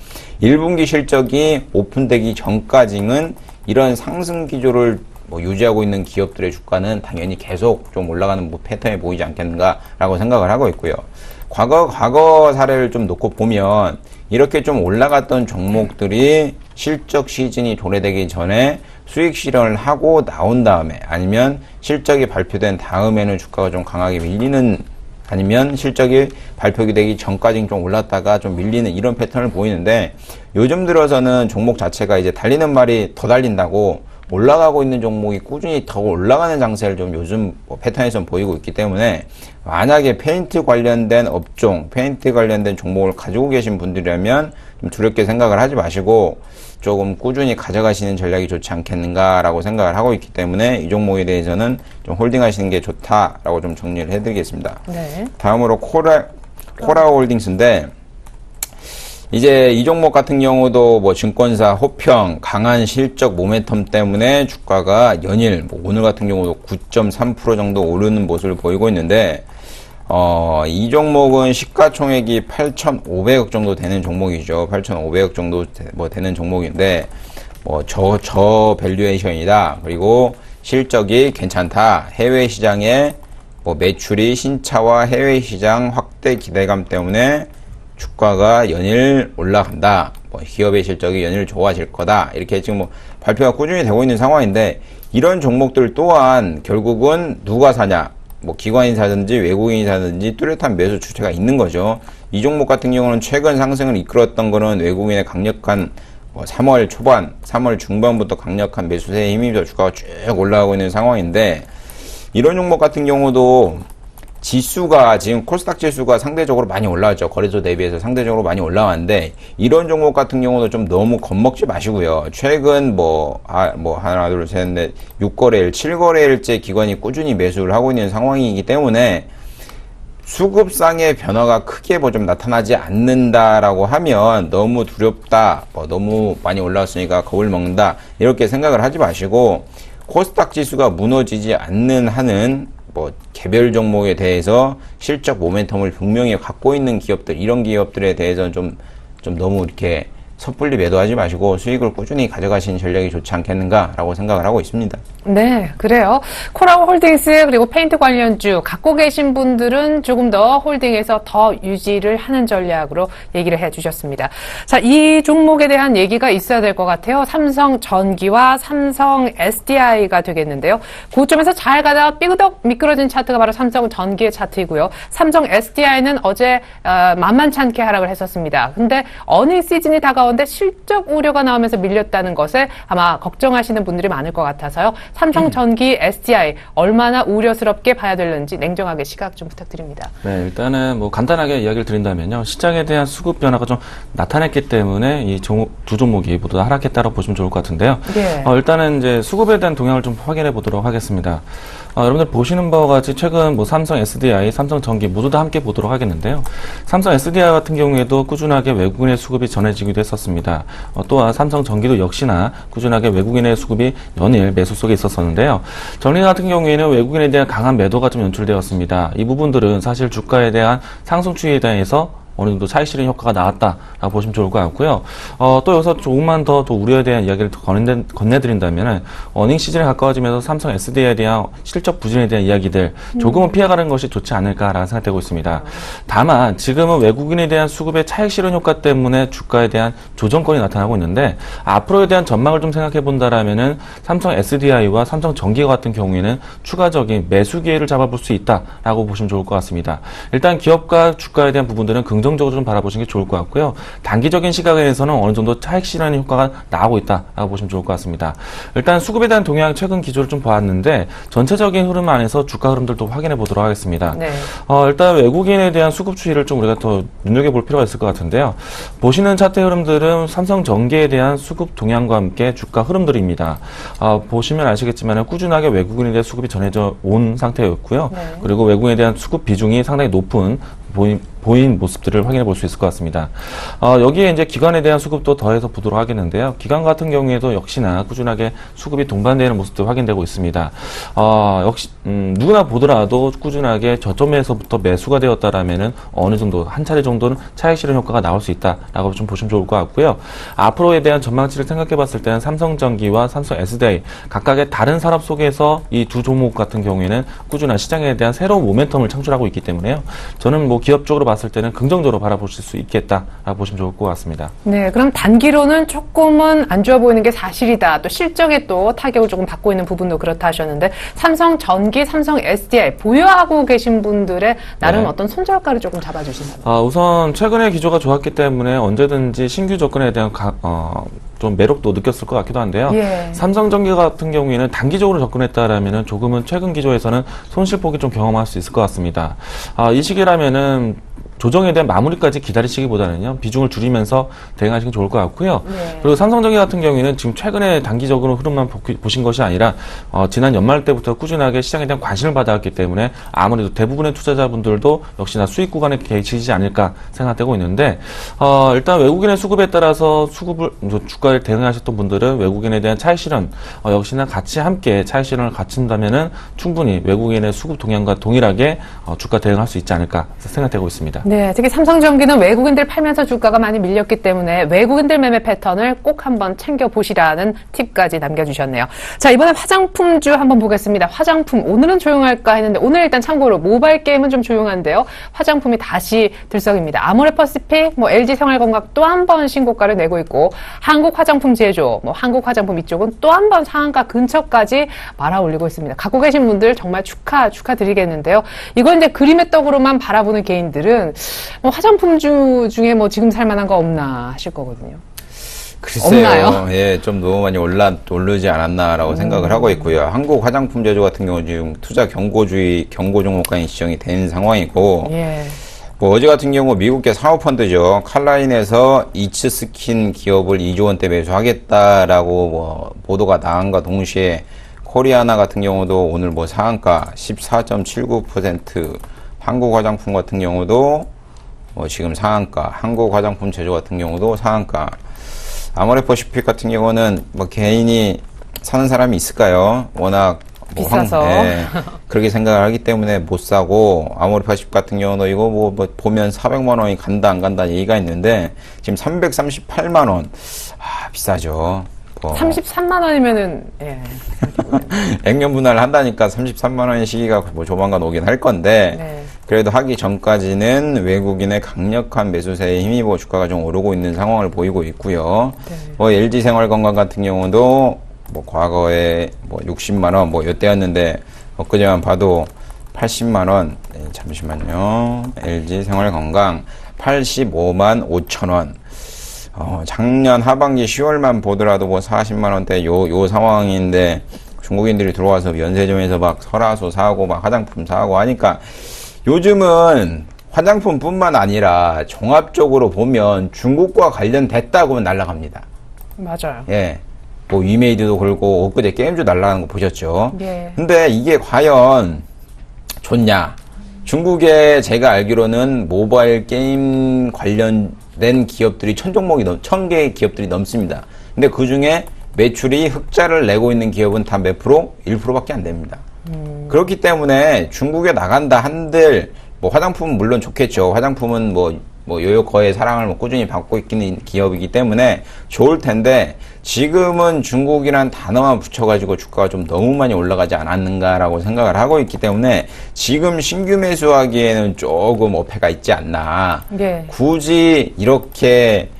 1분기 실적이 오픈되기 전까지는 이런 상승 기조를 뭐 유지하고 있는 기업들의 주가는 당연히 계속 좀 올라가는 뭐 패턴이 보이지 않겠는가라고 생각을 하고 있고요. 과거 사례를 좀 놓고 보면 이렇게 좀 올라갔던 종목들이 실적 시즌이 도래되기 전에 수익 실현을 하고 나온 다음에, 아니면 실적이 발표된 다음에는 주가가 좀 강하게 밀리는, 아니면 실적이 발표되기 전까지는 좀 올랐다가 좀 밀리는 이런 패턴을 보이는데, 요즘 들어서는 종목 자체가 이제 달리는 말이 더 달린다고 올라가고 있는 종목이 꾸준히 더 올라가는 장세를 좀 요즘 뭐 패턴에서 보이고 있기 때문에, 만약에 페인트 관련된 업종, 페인트 관련된 종목을 가지고 계신 분들이라면 좀 두렵게 생각을 하지 마시고 조금 꾸준히 가져가시는 전략이 좋지 않겠는가라고 생각을 하고 있기 때문에, 이 종목에 대해서는 좀 홀딩하시는 게 좋다라고 좀 정리를 해드리겠습니다. 네. 다음으로 코라홀딩스인데, 이제 이 종목 같은 경우도 뭐 증권사 호평, 강한 실적 모멘텀 때문에 주가가 연일, 뭐 오늘 같은 경우도 9.3% 정도 오르는 모습을 보이고 있는데, 이 종목은 시가총액이 8,500억 정도 되는 종목이죠. 8,500억 정도 뭐 되는 종목인데, 뭐 저 밸류에이션이다. 그리고 실적이 괜찮다. 해외 시장에 뭐 매출이 신차와 해외 시장 확대 기대감 때문에 주가가 연일 올라간다. 뭐 기업의 실적이 연일 좋아질 거다. 이렇게 지금 뭐 발표가 꾸준히 되고 있는 상황인데, 이런 종목들 또한 결국은 누가 사냐? 뭐 기관이 사든지 외국인이 사든지 뚜렷한 매수 추세가 있는 거죠. 이 종목 같은 경우는 최근 상승을 이끌었던 거는 외국인의 강력한 뭐 3월 초반, 3월 중반부터 강력한 매수세에 힘입어 주가가 쭉 올라가고 있는 상황인데, 이런 종목 같은 경우도 지수가 지금 코스닥 지수가 상대적으로 많이 올라왔죠. 거래소 대비해서 상대적으로 많이 올라왔는데, 이런 종목 같은 경우도 좀 너무 겁먹지 마시고요. 최근 뭐 하나 둘 셋 넷 6거래일 7거래일째 기관이 꾸준히 매수를 하고 있는 상황이기 때문에 수급상의 변화가 크게 뭐 좀 나타나지 않는다라고 하면 너무 두렵다, 뭐 너무 많이 올라왔으니까 겁을 먹는다, 이렇게 생각을 하지 마시고, 코스닥 지수가 무너지지 않는 한은 뭐 개별 종목에 대해서 실적 모멘텀을 분명히 갖고 있는 기업들, 이런 기업들에 대해서는 좀 너무 이렇게 섣불리 매도하지 마시고 수익을 꾸준히 가져가시는 전략이 좋지 않겠는가라고 생각을 하고 있습니다. 네, 그래요. 코라홀딩스 그리고 페인트 관련주 갖고 계신 분들은 조금 더 홀딩해서 더 유지를 하는 전략으로 얘기를 해주셨습니다. 자, 이 종목에 대한 얘기가 있어야 될 것 같아요. 삼성전기와 삼성 SDI가 되겠는데요. 고점에서 잘 가다가 삐그덕 미끄러진 차트가 바로 삼성전기의 차트이고요. 삼성 SDI는 어제 만만치 않게 하락을 했었습니다. 근데 어닝 시즌이 다가오고 가운데 실적 우려가 나오면서 밀렸다는 것에 아마 걱정하시는 분들이 많을 것 같아서요. 삼성전기, SDI 얼마나 우려스럽게 봐야 되는지 냉정하게 시각 좀 부탁드립니다. 네, 일단은 뭐 간단하게 이야기를 드린다면요. 시장에 대한 수급 변화가 좀 나타났기 때문에 이 두 종목이 모두 다 하락했다고 보시면 좋을 것 같은데요. 예. 일단은 이제 수급에 대한 동향을 좀 확인해 보도록 하겠습니다. 여러분들 보시는 바와 같이 최근 뭐 삼성 SDI, 삼성 전기 모두 다 함께 보도록 하겠는데요. 삼성 SDI 같은 경우에도 꾸준하게 외국인의 수급이 전해지기도 했었습니다. 또한 삼성 전기도 역시나 꾸준하게 외국인의 수급이 연일 매수 속에 있었었는데요. 전기 같은 경우에는 외국인에 대한 강한 매도가 좀 연출되었습니다. 이 부분들은 사실 주가에 대한 상승 추이에 대해서 어느 정도 차익 실현 효과가 나왔다라고 보시면 좋을 것 같고요. 또 여기서 조금만 더 우려에 대한 이야기를 건네드린다면은 어닝 시즌에 가까워지면서 삼성 SDI에 대한 실적 부진에 대한 이야기들 조금은 피해가는 것이 좋지 않을까라는 생각되고 있습니다. 다만 지금은 외국인에 대한 수급의 차익 실현 효과 때문에 주가에 대한 조정권이 나타나고 있는데 앞으로에 대한 전망을 좀 생각해 본다라면은 삼성 SDI와 삼성 전기와 같은 경우에는 추가적인 매수 기회를 잡아볼 수 있다라고 보시면 좋을 것 같습니다. 일단 기업과 주가에 대한 부분들은 긍정적으로 좀 바라보시는 게 좋을 것 같고요. 단기적인 시각에서는 어느 정도 차익 실현 효과가 나오고 있다라고 보시면 좋을 것 같습니다. 일단 수급에 대한 동향 최근 기조를 좀 보았는데 전체적인 흐름 안에서 주가 흐름들도 확인해 보도록 하겠습니다. 네. 일단 외국인에 대한 수급 추이를 좀 우리가 더 눈여겨볼 필요가 있을 것 같은데요. 보시는 차트 흐름들은 삼성전기에 대한 수급 동향과 함께 주가 흐름들입니다. 보시면 아시겠지만 꾸준하게 외국인에 대한 수급이 전해져 온 상태였고요. 네. 그리고 외국인에 대한 수급 비중이 상당히 높은 보인 모습들을 확인해 볼 수 있을 것 같습니다. 여기에 이제 기관에 대한 수급도 더해서 보도록 하겠는데요. 기관 같은 경우에도 역시나 꾸준하게 수급이 동반되는 모습도 확인되고 있습니다. 역시 누구나 보더라도 꾸준하게 저점에서부터 매수가 되었다라면은 어느 정도 한 차례 정도는 차익 실현 효과가 나올 수 있다라고 좀 보시면 좋을 것 같고요. 앞으로에 대한 전망치를 생각해 봤을 때는 삼성전기와 삼성 SDI 각각의 다른 산업 속에서 이 두 종목 같은 경우에는 꾸준한 시장에 대한 새로운 모멘텀을 창출하고 있기 때문에요. 저는 뭐 기업적으로 봤을 때는 긍정적으로 바라보실 수 있겠다라고 보시면 좋을 것 같습니다. 네, 그럼 단기로는 조금은 안 좋아 보이는 게 사실이다. 또 실적에 또 타격을 조금 받고 있는 부분도 그렇다 하셨는데 삼성 전기, 삼성 SDI 보유하고 계신 분들의 나름 네. 어떤 손절가를 조금 잡아주신다면? 우선 최근에 기조가 좋았기 때문에 언제든지 신규 접근에 대한 좀 매력도 느꼈을 것 같기도 한데요. 예. 삼성전기 같은 경우에는 단기적으로 접근했다라면은 조금은 최근 기조에서는 손실폭이 좀 경험할 수 있을 것 같습니다. 이 시기라면은 조정에 대한 마무리까지 기다리시기보다는요, 비중을 줄이면서 대응하시는 게 좋을 것 같고요. 네. 그리고 삼성전기 같은 경우에는 지금 최근에 단기적으로 흐름만 보신 것이 아니라, 지난 연말 때부터 꾸준하게 시장에 대한 관심을 받아왔기 때문에 아무래도 대부분의 투자자분들도 역시나 수익 구간에 계시지 않을까 생각되고 있는데, 일단 외국인의 수급에 따라서 주가를 대응하셨던 분들은 외국인에 대한 차익 실현, 역시나 같이 함께 차익 실현을 갖춘다면은 충분히 외국인의 수급 동향과 동일하게 주가 대응할 수 있지 않을까 생각되고 있습니다. 네, 특히 삼성전기는 외국인들 팔면서 주가가 많이 밀렸기 때문에 외국인들 매매 패턴을 꼭 한번 챙겨보시라는 팁까지 남겨주셨네요. 자, 이번에 화장품주 한번 보겠습니다. 화장품, 오늘은 조용할까 했는데 오늘 일단 참고로 모바일 게임은 좀 조용한데요. 화장품이 다시 들썩입니다. 아모레퍼시픽, LG생활건강 또 한 번 신고가를 내고 있고 한국화장품 제조, 한국화장품 이쪽은 또 한 번 상한가 근처까지 말아올리고 있습니다. 갖고 계신 분들 정말 축하드리겠는데요. 이건 이제 그림의 떡으로만 바라보는 개인들은 화장품주 중에 지금 살만한 거 없나 하실 거거든요. 글쎄요. 없나요? 예, 좀 너무 많이 오르지 않았나라고 생각을 하고 있고요. 한국 화장품 제조 같은 경우 지금 투자 경고 종목까지 지정이 된 상황이고, 예. 어제 같은 경우 미국계 사모펀드죠. 칼라인에서 이츠스킨 기업을 2조 원대 매수하겠다라고 보도가 나온과 동시에 코리아나 같은 경우도 오늘 상한가 14.79%, 한국 화장품 같은 경우도 지금 상한가, 한국 화장품 제조 같은 경우도 상한가. 아모레퍼시픽 같은 경우는 개인이 사는 사람이 있을까요? 워낙 비싸서. 그렇게 생각을 하기 때문에 못 사고, 아모레퍼시픽 같은 경우도 이거 보면 400만 원이 간다 안 간다 얘기가 있는데 지금 338만 원. 비싸죠. 33만 원이면은 예. 액면 분할을 한다니까 33만 원의 시기가 조만간 오긴 할 건데, 네. 그래도 하기 전까지는 외국인의 강력한 매수세에 힘입어 주가가 좀 오르고 있는 상황을 보이고 있고요. 네. LG생활건강 같은 경우도 과거에 60만 원 이때였는데 엊그제만 봐도 80만 원. 네, 잠시만요. LG생활건강 85만 5천 원. 작년 하반기 10월만 보더라도 뭐 40만 원대 요 상황인데 중국인들이 들어와서 면세점에서 막 설화수 사고 막 화장품 사고 하니까 요즘은 화장품뿐만 아니라 종합적으로 보면 중국과 관련됐다고 날아갑니다. 맞아요. 예. 뭐 위메이드도 그렇고 엊그제 게임주 날아가는 거 보셨죠? 예. 근데 이게 과연 좋냐? 중국에 제가 알기로는 모바일 게임 관련된 기업들이 1000개의 기업들이 넘습니다. 근데 그 중에 매출이 흑자를 내고 있는 기업은 다 몇 프로? 1%밖에 안 됩니다. 그렇기 때문에 중국에 나간다 한들 뭐 화장품은 물론 좋겠죠. 화장품은 뭐 요요커의 사랑을 뭐 꾸준히 받고 있는 기업이기 때문에 좋을 텐데 지금은 중국이란 단어만 붙여가지고 주가가 좀 너무 많이 올라가지 않았는가라고 생각을 하고 있기 때문에 지금 신규 매수하기에는 조금 어폐가 있지 않나. 예. 굳이 이렇게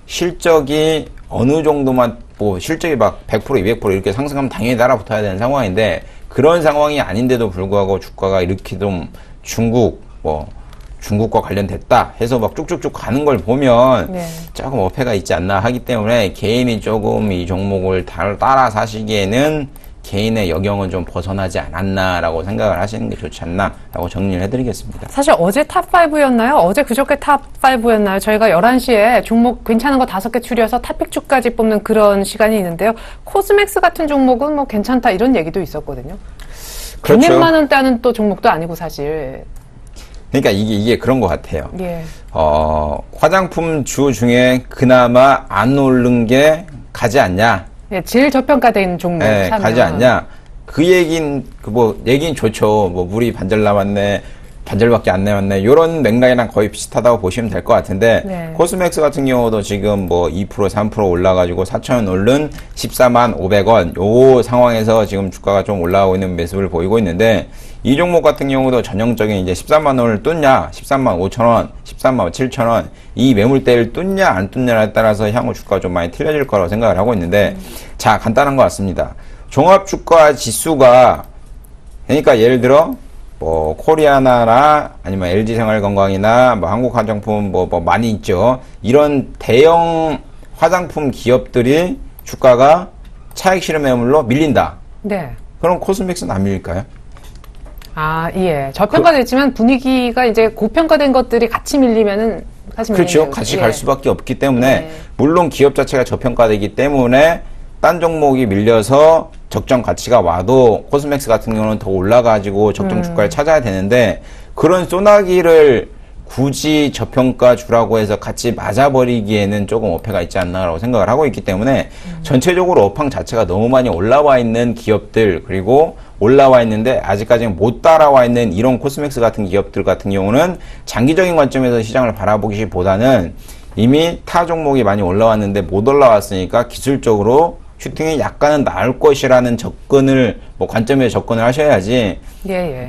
실적이 어느 정도만 뭐 실적이 막 100% 200% 이렇게 상승하면 당연히 따라붙어야 되는 상황인데 그런 상황이 아닌데도 불구하고 주가가 이렇게 좀 중국과 관련됐다 해서 막 쭉쭉쭉 가는 걸 보면 네. 조금 어폐가 있지 않나 하기 때문에 개인이 조금 이 종목을 따라 사시기에는 개인의 영역은 좀 벗어나지 않았나라고 생각을 하시는 게 좋지 않나라고 정리를 해드리겠습니다. 사실 어제 탑5였나요? 어제 그저께 탑5였나요? 저희가 11시에 종목 괜찮은 거 5개 추려서 탑픽주까지 뽑는 그런 시간이 있는데요. 코스맥스 같은 종목은 뭐 괜찮다 이런 얘기도 있었거든요. 그렇죠. 100만 원대 하는 또 종목도 아니고 사실. 그러니까 이게 그런 것 같아요. 예. 화장품 주 중에 그나마 안 오른 게 가지 않냐? 예, 제일 저평가되어 있는 종목. 네, 사면. 가지 않냐? 그 얘긴 얘긴 좋죠. 뭐 물이 반절 남았네, 반절밖에 안 남았네. 요런 맥락이랑 거의 비슷하다고 보시면 될 것 같은데 네. 코스맥스 같은 경우도 지금 뭐 2% 3% 올라가지고 4,000원 오른 14만 500원 요 상황에서 지금 주가가 좀 올라오고 있는 모습을 보이고 있는데 이 종목 같은 경우도 전형적인 이제 13만 원을 뚫냐, 13만 5천원, 13만 7천원 이 매물대를 뚫냐 안 뚫냐에 따라서 향후 주가가 좀 많이 틀려질 거라고 생각을 하고 있는데 자 간단한 것 같습니다. 종합주가 지수가 그러니까 예를 들어 뭐 코리아나나 아니면 LG생활건강이나 뭐 한국화장품 뭐 많이 있죠. 이런 대형 화장품 기업들이 주가가 차익 실현 매물로 밀린다. 네. 그럼 코스맥스는 안 밀릴까요? 아, 예. 저평가됐지만 분위기가 이제 고평가된 것들이 같이 밀리면은 사실 그렇죠. 밀리는 같이 예. 갈 수밖에 없기 때문에 네. 물론 기업 자체가 저평가되기 때문에 딴 종목이 밀려서 적정 가치가 와도 코스맥스 같은 경우는 더 올라가지고 적정 주가를 찾아야 되는데 그런 소나기를 굳이 저평가 주라고 해서 같이 맞아버리기에는 조금 어폐가 있지 않나라고 생각을 하고 있기 때문에 전체적으로 업황 자체가 너무 많이 올라와 있는 기업들 그리고 올라와 있는데 아직까지는 못 따라와 있는 이런 코스맥스 같은 기업들 같은 경우는 장기적인 관점에서 시장을 바라보기보다는 이미 타 종목이 많이 올라왔는데 못 올라왔으니까 기술적으로 슈팅이 약간은 나을 것이라는 접근을 관점에서 접근을 하셔야지 예.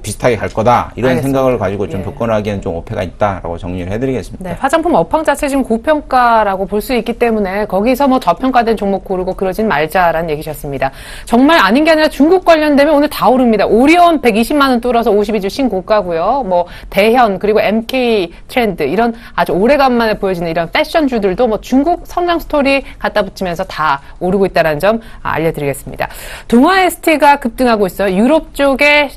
비슷하게 갈 거다 이런 알겠습니다. 생각을 가지고 좀 예. 접근하기에는 좀 어폐가 있다라고 정리를 해드리겠습니다. 네, 화장품 업황 자체 지금 고평가라고 볼 수 있기 때문에 거기서 뭐 저평가된 종목 고르고 그러진 말자라는 얘기셨습니다. 정말 아닌 게 아니라 중국 관련되면 오늘 다 오릅니다. 오리온 120만 원 뚫어서 52주 신고가고요. 뭐 대현 그리고 MK 트렌드 이런 아주 오래간만에 보여지는 이런 패션주들도 뭐 중국 성장 스토리 갖다 붙이면서 다 오르고 있다는 점 알려드리겠습니다. 동아 ST가 급등하고 있어요. 유럽 쪽에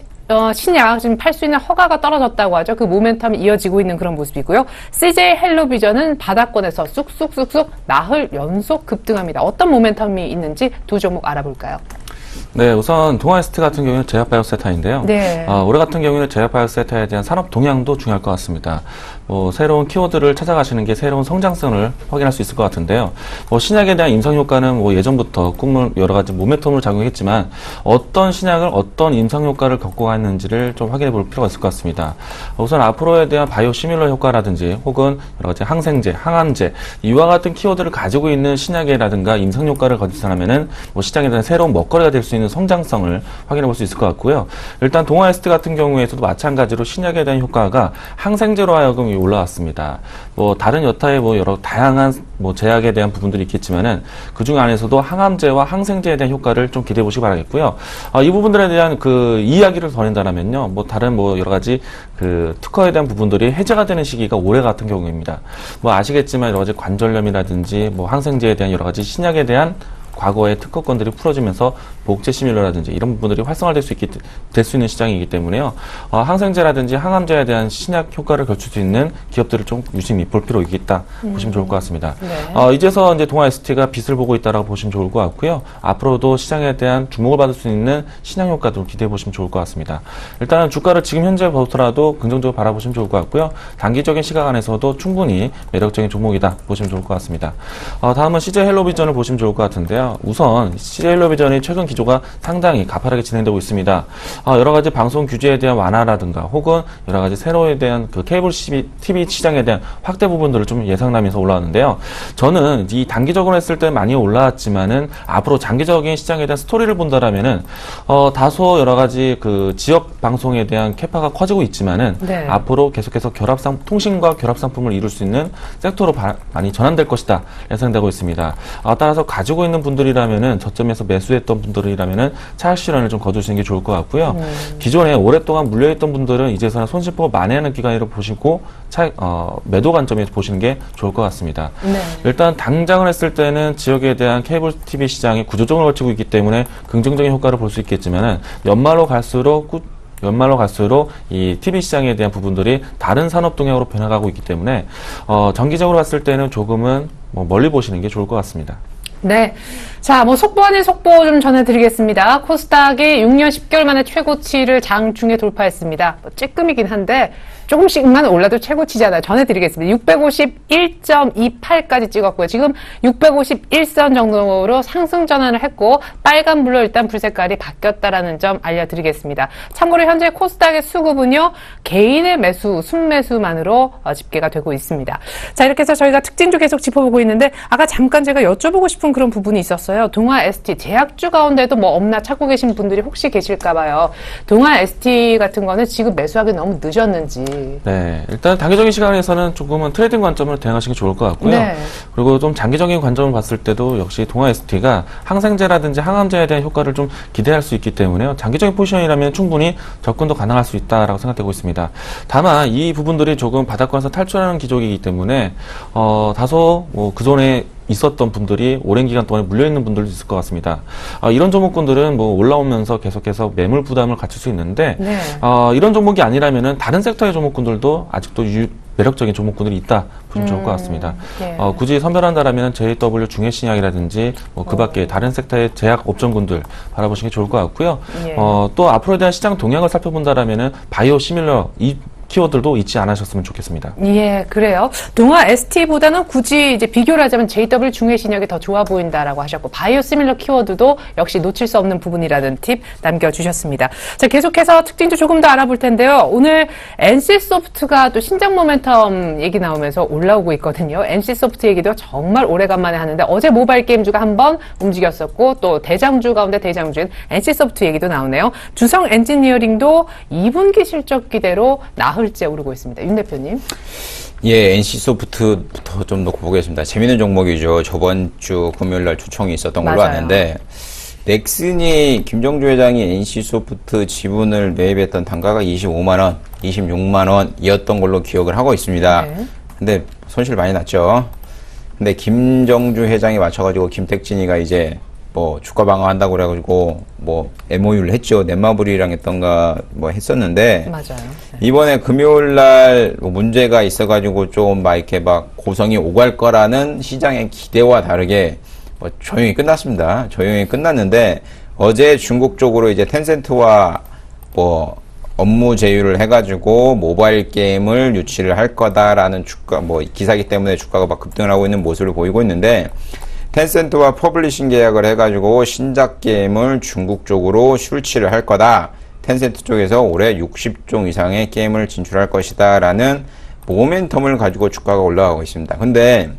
신약 지금 팔 수 있는 허가가 떨어졌다고 하죠. 그 모멘텀이 이어지고 있는 그런 모습이고요. CJ 헬로비전은 바닥권에서 쑥쑥쑥쑥 나흘 연속 급등합니다. 어떤 모멘텀이 있는지 두 종목 알아볼까요? 네, 우선 동아에스트 같은 경우는 제약바이오세타인데요. 네. 올해 같은 경우는 제약바이오세타에 대한 산업 동향도 중요할 것 같습니다. 새로운 키워드를 찾아가시는 게 새로운 성장성을 확인할 수 있을 것 같은데요. 신약에 대한 임상 효과는 예전부터 꿈을 여러 가지 모멘텀으로 작용했지만 어떤 신약을 어떤 임상 효과를 겪고 갔는지를 좀 확인해 볼 필요가 있을 것 같습니다. 우선 앞으로에 대한 바이오 시뮬러 효과라든지 혹은 여러 가지 항생제, 항암제 이와 같은 키워드를 가지고 있는 신약이라든가 임상 효과를 거듭하면은 시장에 대한 새로운 먹거리가 될 수 있는 있는 성장성을 확인해 볼 수 있을 것 같고요. 일단 동아 ST 같은 경우에서도 마찬가지로 신약에 대한 효과가 항생제로 하여금 올라왔습니다. 뭐 다른 여타의 뭐 여러 다양한 뭐 제약에 대한 부분들이 있겠지만은 그중 안에서도 항암제와 항생제에 대한 효과를 좀 기대해 보시기 바라겠고요. 이 부분들에 대한 그 이야기를 더 낸다면요. 뭐 다른 뭐 여러 가지 그 특허에 대한 부분들이 해제가 되는 시기가 올해 같은 경우입니다. 뭐 아시겠지만 여러 가지 관절염이라든지 뭐 항생제에 대한 여러 가지 신약에 대한 과거의 특허권들이 풀어지면서 복제 시밀러라든지 이런 부분들이 활성화될 수 있는 시장이기 때문에요. 항생제라든지 항암제에 대한 신약 효과를 갖출 수 있는 기업들을 좀 유심히 볼 필요 있겠다 보시면 좋을 것 같습니다. 네. 이제서 이제 동아 ST가 빛을 보고 있다라고 보시면 좋을 것 같고요. 앞으로도 시장에 대한 주목을 받을 수 있는 신약 효과도 기대해 보시면 좋을 것 같습니다. 일단은 주가를 지금 현재 보더라도 긍정적으로 바라보시면 좋을 것 같고요. 단기적인 시각 안에서도 충분히 매력적인 종목이다 보시면 좋을 것 같습니다. 다음은 CJ 헬로비전을 보시면 좋을 것 같은데요. 우선 CJ 헬로비전이 최근 기조가 상당히 가파르게 진행되고 있습니다. 여러 가지 방송 규제에 대한 완화라든가 혹은 여러 가지 세로에 대한 그 케이블 TV 시장에 대한 확대 부분들을 좀 예상하면서 올라왔는데요. 저는 이 단기적으로 했을 때 많이 올라왔지만은 앞으로 장기적인 시장에 대한 스토리를 본다라면은 다소 여러 가지 그 지역 방송에 대한 캐파가 커지고 있지만은 네. 앞으로 계속해서 통신과 결합 상품을 이룰 수 있는 섹터로 많이 전환될 것이다 예상되고 있습니다. 따라서 가지고 있는 분들이라면은 저점에서 매수했던 분들이라면은 차익 실현을 좀 거두시는 게 좋을 것 같고요. 기존에 오랫동안 물려있던 분들은 이제서야 손실폭을 만회하는 기간으로 보시고 매도 관점에서 보시는 게 좋을 것 같습니다. 네. 일단 당장을 했을 때는 지역에 대한 케이블 TV 시장이 구조적으로 걸치고 있기 때문에 긍정적인 효과를 볼 수 있겠지만은 연말로 갈수록 이 TV 시장에 대한 부분들이 다른 산업 동향으로 변화가고 있기 때문에 정기적으로 봤을 때는 조금은 멀리 보시는 게 좋을 것 같습니다. 네. 자, 뭐 속보 아닌 속보 좀 전해드리겠습니다. 코스닥이 6년 10개월 만에 최고치를 장중에 돌파했습니다. 쬐끔이긴 한데 조금씩만 올라도 최고치잖아요. 전해드리겠습니다. 651.28까지 찍었고요. 지금 651선 정도로 상승 전환을 했고 빨간불로 일단 불색깔이 바뀌었다라는 점 알려드리겠습니다. 참고로 현재 코스닥의 수급은요. 개인의 매수, 순매수만으로 집계가 되고 있습니다. 자, 이렇게 해서 저희가 특징주 계속 짚어보고 있는데 아까 잠깐 제가 여쭤보고 싶은 그런 부분이 있었어요. 동아 ST 제약주 가운데도 뭐 없나 찾고 계신 분들이 혹시 계실까 봐요. 동아 ST 같은 거는 지금 매수하기 너무 늦었는지. 네, 일단 단기적인 시간에서는 조금은 트레이딩 관점으로 대응하시는 게 좋을 것 같고요. 네. 그리고 좀 장기적인 관점을 봤을 때도 역시 동아 ST가 항생제라든지 항암제에 대한 효과를 좀 기대할 수 있기 때문에요. 장기적인 포지션이라면 충분히 접근도 가능할 수 있다라고 생각되고 있습니다. 다만 이 부분들이 조금 바닥권에서 탈출하는 기조이기 때문에 다소 그전에 있었던 분들이 오랜 기간 동안에 물려있는 분들도 있을 것 같습니다. 이런 종목군들은 올라오면서 계속해서 매물 부담을 갖출 수 있는데, 네. 이런 종목이 아니라면은 다른 섹터의 종목군들도 아직도 매력적인 종목군들이 있다 보시면 좋을 것 같습니다. 예. 굳이 선별한다라면 JW 중해신약이라든지 그 밖에 다른 섹터의 제약 업종군들 바라보시는 게 좋을 것 같고요. 예. 또 앞으로에 대한 시장 동향을 살펴본다라면은 바이오 시밀러 키워드도 잊지 않으셨으면 좋겠습니다. 예, 그래요. 동아 ST보다는 굳이 이제 비교를 하자면 JW 중해신약이 더 좋아 보인다라고 하셨고, 바이오시밀러 키워드도 역시 놓칠 수 없는 부분이라는 팁 남겨주셨습니다. 자, 계속해서 특징도 조금 더 알아볼 텐데요. 오늘 NC소프트가 또 신작 모멘텀 얘기 나오면서 올라오고 있거든요. NC소프트 얘기도 정말 오래간만에 하는데 어제 모바일 게임주가 한번 움직였었고 또 대장주 가운데 대장주인 NC소프트 얘기도 나오네요. 주성 엔지니어링도 2분기 실적 기대로 나흘째 오르고 있습니다. 윤 대표님. 예, NC소프트부터 좀 놓고 보겠습니다. 재미있는 종목이죠. 저번 주 금요일날 주총이 있었던 걸로 맞아요. 아는데 넥슨이 김정주 회장이 NC소프트 지분을 매입했던 단가가 25만원, 26만원이었던 걸로 기억을 하고 있습니다. 네. 근데 손실 많이 났죠. 근데 김정주 회장이 맞춰가지고 김택진이가 이제 주가 방어한다고 그래가지고 MOU를 했죠. 넷마블이랑 했던가 했었는데 맞아요. 네. 이번에 금요일날 문제가 있어가지고 좀 이렇게 고성이 오갈 거라는 시장의 기대와 다르게 조용히 끝났습니다. 조용히 끝났는데 어제 중국 쪽으로 이제 텐센트와 업무 제휴를 해가지고 모바일 게임을 유치를 할 거다라는 기사기 때문에 주가가 급등을 하고 있는 모습을 보이고 있는데 텐센트와 퍼블리싱 계약을 해가지고 신작 게임을 중국 쪽으로 출시를 할 거다. 텐센트 쪽에서 올해 60종 이상의 게임을 진출할 것이다 라는 모멘텀을 가지고 주가가 올라가고 있습니다. 근데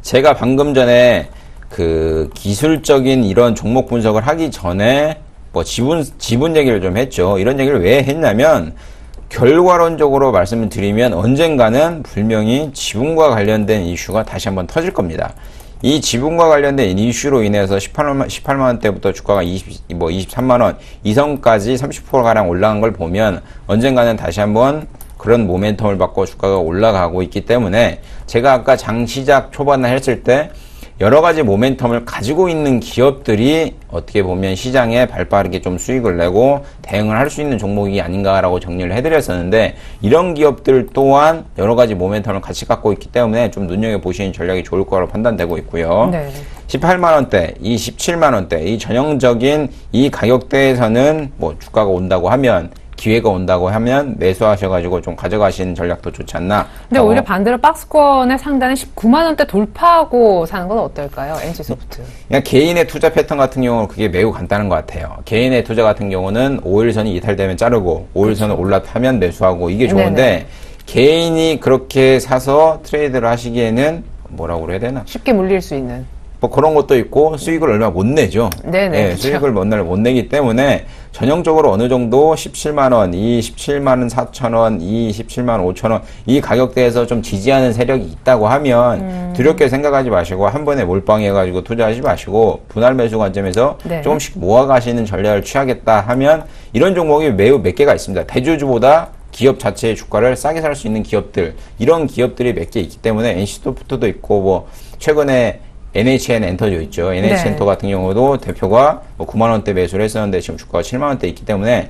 제가 방금 전에 그 기술적인 이런 종목 분석을 하기 전에 뭐 지분 얘기를 좀 했죠. 이런 얘기를 왜 했냐면 결과론적으로 말씀을 드리면 언젠가는 분명히 지분과 관련된 이슈가 다시 한번 터질 겁니다. 이 지분과 관련된 이슈로 인해서 18만 원대부터 주가가 23만 원 이선까지 30%가량 올라간 걸 보면 언젠가는 다시 한번 그런 모멘텀을 받고 주가가 올라가고 있기 때문에 제가 아까 장 시작 초반에 했을 때 여러 가지 모멘텀을 가지고 있는 기업들이 어떻게 보면 시장에 발빠르게 좀 수익을 내고 대응을 할 수 있는 종목이 아닌가라고 정리를 해드렸었는데 이런 기업들 또한 여러 가지 모멘텀을 같이 갖고 있기 때문에 좀 눈여겨보시는 전략이 좋을 거라고 판단되고 있고요. 네. 18만원대, 이 17만원대, 이 전형적인 이 가격대에서는 뭐 주가가 온다고 하면 기회가 온다고 하면 매수하셔가지고 좀 가져가시는 전략도 좋지 않나. 근데 오히려 반대로 박스권의 상단은 19만 원대 돌파하고 사는 건 어떨까요? NC소프트. 그냥 개인의 투자 패턴 같은 경우는 그게 매우 간단한 것 같아요. 개인의 투자 같은 경우는 5일선이 이탈되면 자르고 5일선을 올라타면 매수하고 이게 좋은데 네네. 개인이 그렇게 사서 트레이드를 하시기에는 뭐라고 그래야 되나? 쉽게 물릴 수 있는. 뭐 그런 것도 있고 수익을 얼마 못 내죠. 네네. 네, 그렇죠. 수익을 못 내기 때문에 전형적으로 어느 정도 17만 원, 이 17만 4천 원, 이 17만 5천 원 이 가격대에서 좀 지지하는 세력이 있다고 하면 두렵게 생각하지 마시고 한 번에 몰빵해가지고 투자하지 마시고 분할 매수 관점에서 네. 조금씩 모아가시는 전략을 취하겠다 하면 이런 종목이 매우 몇 개가 있습니다. 대주주보다 기업 자체의 주가를 싸게 살 수 있는 기업들 이런 기업들이 몇 개 있기 때문에 NC소프트도 있고 뭐 최근에 NHN 엔터죠 있죠. NHN 네. 엔터 같은 경우도 대표가 뭐 9만 원대 매수를 했었는데 지금 주가가 7만 원대 있기 때문에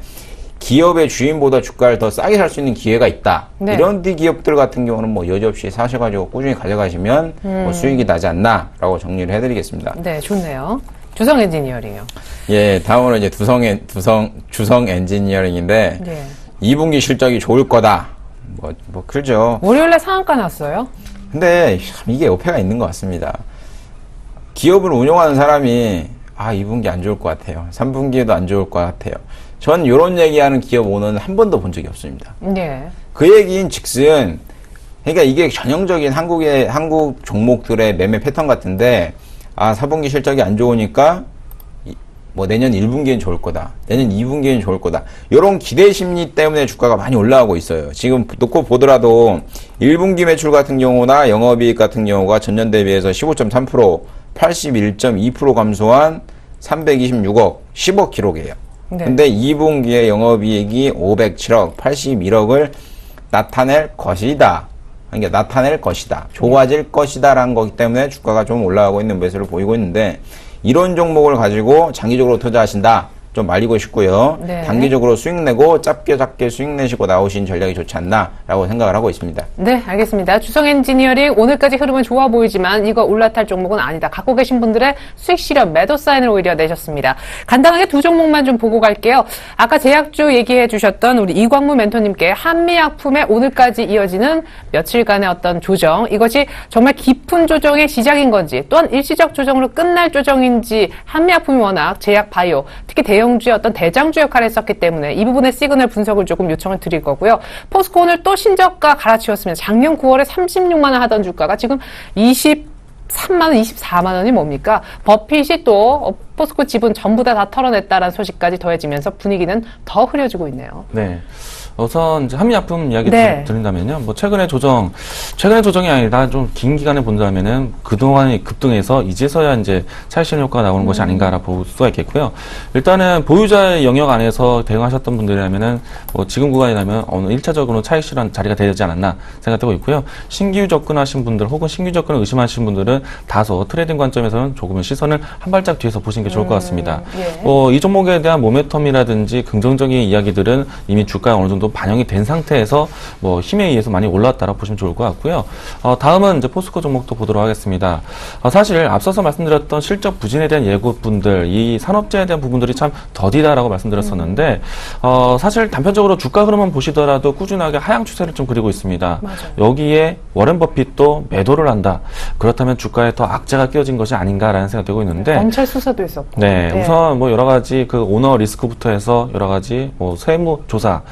기업의 주인보다 주가를 더 싸게 살 수 있는 기회가 있다. 네. 이런 기업들 같은 경우는 뭐 여지없이 사셔가지고 꾸준히 가져가시면 뭐 수익이 나지 않나라고 정리를 해드리겠습니다. 네, 좋네요. 주성 엔지니어링요. 예, 다음으로 이제 주성 엔지니어링인데 네. 2분기 실적이 좋을 거다. 뭐 그러죠. 월요일에 상한가 났어요. 근데 참 이게 어폐가 있는 것 같습니다. 기업을 운영하는 사람이 2분기 안 좋을 것 같아요. 3분기에도 안 좋을 것 같아요. 전 이런 얘기하는 기업 오너는 한 번도 본 적이 없습니다. 네. 그 얘기인 즉슨 그러니까 이게 전형적인 한국 종목들의 매매 패턴 같은데 4분기 실적이 안 좋으니까 뭐 내년 1분기엔 좋을 거다. 내년 2분기엔 좋을 거다. 이런 기대 심리 때문에 주가가 많이 올라가고 있어요. 지금 놓고 보더라도 1분기 매출 같은 경우나 영업이익 같은 경우가 전년 대비해서 15.3%, 81.2% 감소한 326억, 10억 기록이에요. 네. 근데 2분기에 영업이익이 507억, 81억을 나타낼 것이다. 그러니까 나타낼 것이다. 좋아질 것이다라는 거기 때문에 주가가 좀 올라가고 있는 모습을 보이고 있는데 이런 종목을 가지고 장기적으로 투자하신다. 좀 말리고 싶고요. 네. 단기적으로 수익 내고 짧게 수익 내시고 나오신 전략이 좋지 않나라고 생각을 하고 있습니다. 네, 알겠습니다. 주성 엔지니어링 오늘까지 흐름은 좋아 보이지만 이거 올라탈 종목은 아니다. 갖고 계신 분들의 수익 실현 매도 사인을 오히려 내셨습니다. 간단하게 두 종목만 좀 보고 갈게요. 아까 제약주 얘기해 주셨던 우리 이광무 멘토님께 한미약품의 오늘까지 이어지는 며칠간의 어떤 조정, 이것이 정말 깊은 조정의 시작인 건지 또한 일시적 조정으로 끝날 조정인지 한미약품이 워낙 제약 바이오, 특히 대형주의 어떤 대장주 역할을 했었기 때문에 이 부분의 시그널 분석을 조금 요청을 드릴 거고요. 포스코 오늘 또 신저가 갈아치웠습니다. 작년 9월에 36만 원 하던 주가가 지금 23만 원, 24만 원이 뭡니까? 버핏이 또 포스코 지분 전부 다 털어냈다라는 소식까지 더해지면서 분위기는 더 흐려지고 있네요. 네. 우선 이제 한미약품 이야기 네. 드린다면요. 뭐 최근의 조정이 아니라 좀 긴 기간을 본다면은 그동안의 급등에서 이제서야 이제 차익 실현 효과가 나오는 것이 아닌가라 볼 수가 있겠고요. 일단은 보유자의 영역 안에서 대응하셨던 분들이라면은 뭐 지금 구간이라면 어느 1차적으로 차익 실현 자리가 되지 않았나 생각되고 있고요. 신규 접근하신 분들 혹은 신규 접근을 의심하신 분들은 다소 트레이딩 관점에서는 조금은 시선을 한 발짝 뒤에서 보시는 게 좋을 것 같습니다. 예. 이 종목에 대한 모멘텀이라든지 긍정적인 이야기들은 이미 주가에 어느 정도 반영이 된 상태에서 뭐 힘에 의해서 많이 올라왔다라고 보시면 좋을 것 같고요. 다음은 이제 포스코 종목도 보도록 하겠습니다. 사실 앞서서 말씀드렸던 실적 부진에 대한 예고분들, 이 산업재에 대한 부분들이 참 더디다라고 말씀드렸었는데 사실 단편적으로 주가 흐름은 보시더라도 꾸준하게 하향 추세를 좀 그리고 있습니다. 맞아요. 여기에 워렌 버핏도 매도를 한다. 그렇다면 주가에 더 악재가 끼어진 것이 아닌가라는 생각이 들고 있는데 검찰 수사도 있었고. 네, 우선 뭐 여러 가지 그 오너 리스크부터 해서 여러 가지 뭐 세무 조사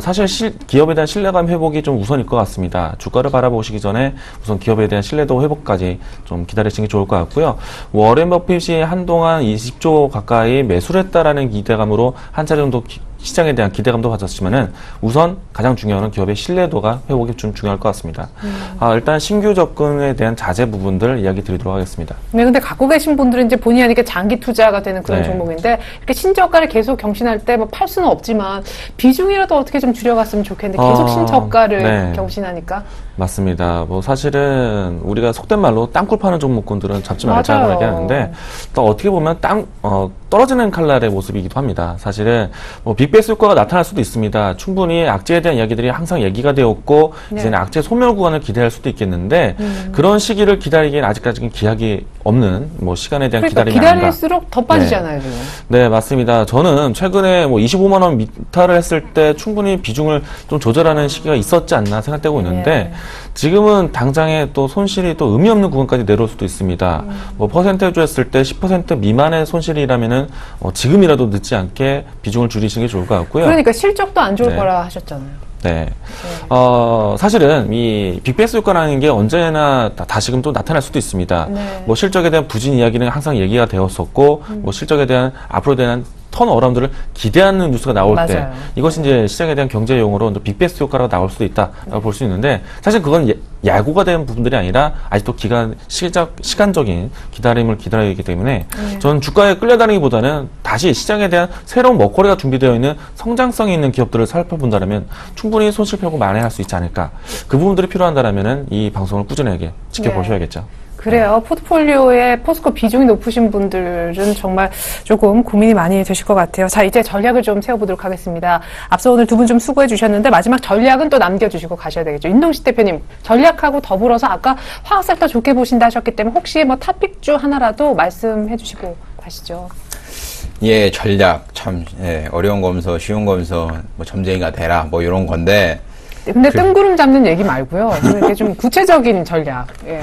사실 기업에 대한 신뢰감 회복이 좀 우선일 것 같습니다. 주가를 바라보시기 전에 우선 기업에 대한 신뢰도 회복까지 좀 기다리시는 게 좋을 것 같고요. 워렌 버핏이 한동안 20조 가까이 매수를 했다라는 기대감으로 한 차례 정도 시장에 대한 기대감도 가졌지만은 우선 가장 중요한 건 기업의 신뢰도가 회복이 좀 중요할 것 같습니다. 일단 신규 접근에 대한 자제 부분들 이야기 드리도록 하겠습니다. 네, 근데 갖고 계신 분들은 이제 본의 아니게 장기 투자가 되는 그런 네. 종목인데 이렇게 신저가를 계속 경신할 때 뭐 팔 수는 없지만 비중이라도 어떻게 좀 줄여갔으면 좋겠는데 계속 신저가를 네. 경신하니까. 맞습니다. 뭐 사실은 우리가 속된 말로 땅굴 파는 종목군들은 잡지 말자고 맞아요. 얘기하는데 또 어떻게 보면 떨어지는 칼날의 모습이기도 합니다. 사실은 뭐 빅베이스 효과가 나타날 수도 있습니다. 충분히 악재에 대한 이야기들이 항상 얘기가 되었고 네. 이제는 악재 소멸 구간을 기대할 수도 있겠는데 그런 시기를 기다리기엔 아직까지는 기약이 없는 뭐 시간에 대한 그러니까 기다림이 아닌가. 기다릴수록 더 빠지잖아요, 지금. 네, 맞습니다. 저는 최근에 뭐 25만 원 미타를 했을 때 충분히 비중을 좀 조절하는 시기가 있었지 않나 생각되고 있는데 네. 지금은 당장에 또 손실이 또 의미 없는 구간까지 내려올 수도 있습니다. 뭐 퍼센테이지 했을 때 10% 미만의 손실이라면은 지금이라도 늦지 않게 비중을 줄이시는 게 좋을 것 같고요. 그러니까 실적도 안 좋을 네. 거라 하셨잖아요. 네. 사실은 이 빅베이스 효과라는 게 언제나 다시금 또 나타날 수도 있습니다. 네. 뭐 실적에 대한 부진 이야기는 항상 얘기가 되었었고, 뭐 실적에 대한 앞으로 대한 턴어라운드를 기대하는 뉴스가 나올 때 맞아요. 이것이 이제 시장에 대한 경제 용어로 빅베이스 효과가 나올 수도 있다라고 볼 수 있는데 사실 그건 야구가 된 부분들이 아니라 아직도 시간적인 기다림을 기다려야 하기 때문에 저는 주가에 끌려다니기보다는 다시 시장에 대한 새로운 먹거리가 준비되어 있는 성장성이 있는 기업들을 살펴본다면 충분히 손실 펴고 만회할 수 있지 않을까. 그 부분들이 필요한다라면 이 방송을 꾸준하게 지켜보셔야겠죠. 그래요. 포트폴리오에 포스코 비중이 높으신 분들은 정말 조금 고민이 많이 되실 것 같아요. 자, 이제 전략을 좀 세워보도록 하겠습니다. 앞서 오늘 두 분 좀 수고해 주셨는데 마지막 전략은 또 남겨주시고 가셔야 되겠죠. 윤동식 대표님, 전략하고 더불어서 아까 화학섹터 좋게 보신다 하셨기 때문에 혹시 뭐 탑픽주 하나라도 말씀해 주시고 가시죠. 예, 전략. 참, 어려운 검서, 쉬운 검서, 뭐 점쟁이가 되라, 뭐 이런 건데. 근데 뜬구름 잡는 얘기 말고요. 이렇게 좀 구체적인 전략. 예.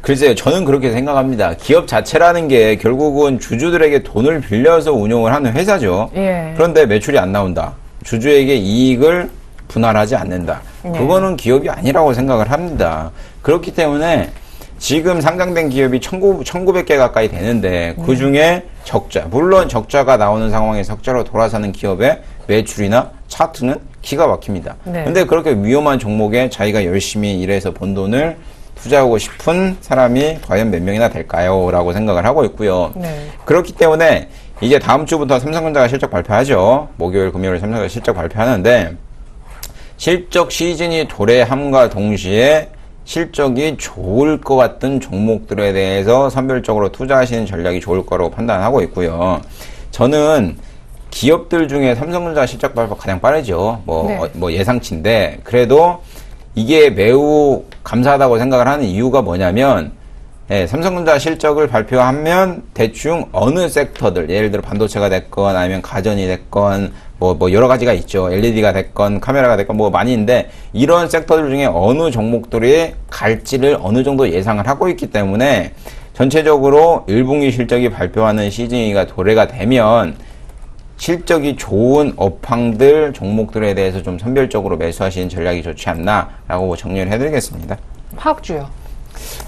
글쎄요, 저는 그렇게 생각합니다. 기업 자체라는 게 결국은 주주들에게 돈을 빌려서 운용을 하는 회사죠. 예. 그런데 매출이 안 나온다. 주주에게 이익을 분할하지 않는다. 그거는 기업이 아니라고 생각을 합니다. 그렇기 때문에 지금 상장된 기업이 1900개 가까이 되는데 그 중에 적자, 물론 적자가 나오는 상황에서 적자로 돌아서는 기업의 매출이나 차트는 기가 막힙니다. 네. 근데 그렇게 위험한 종목에 자기가 열심히 일해서 번 돈을 투자하고 싶은 사람이 과연 몇 명이나 될까요? 라고 생각을 하고 있고요. 네. 그렇기 때문에 이제 다음 주부터 삼성전자가 실적 발표하죠. 목요일, 금요일 삼성전자 실적 발표하는데 실적 시즌이 도래함과 동시에 실적이 좋을 것 같은 종목들에 대해서 선별적으로 투자하시는 전략이 좋을 거라고 판단하고 있고요. 저는 기업들 중에 삼성전자 실적 발표 가장 빠르죠. 뭐 예상치인데 그래도 이게 매우 감사하다고 생각을 하는 이유가 뭐냐면 삼성전자 실적을 발표하면 대충 어느 섹터들 예를 들어 반도체가 됐건 아니면 가전이 됐건 뭐 여러 가지가 있죠. LED가 됐건 카메라가 됐건 뭐 많이 있는데 이런 섹터들 중에 어느 종목들이 갈지를 어느 정도 예상을 하고 있기 때문에 전체적으로 1분기 실적이 발표하는 시즌이가 도래가 되면 실적이 좋은 업황들, 종목들에 대해서 좀 선별적으로 매수하시는 전략이 좋지 않나라고 정리를 해드리겠습니다. 화학주요.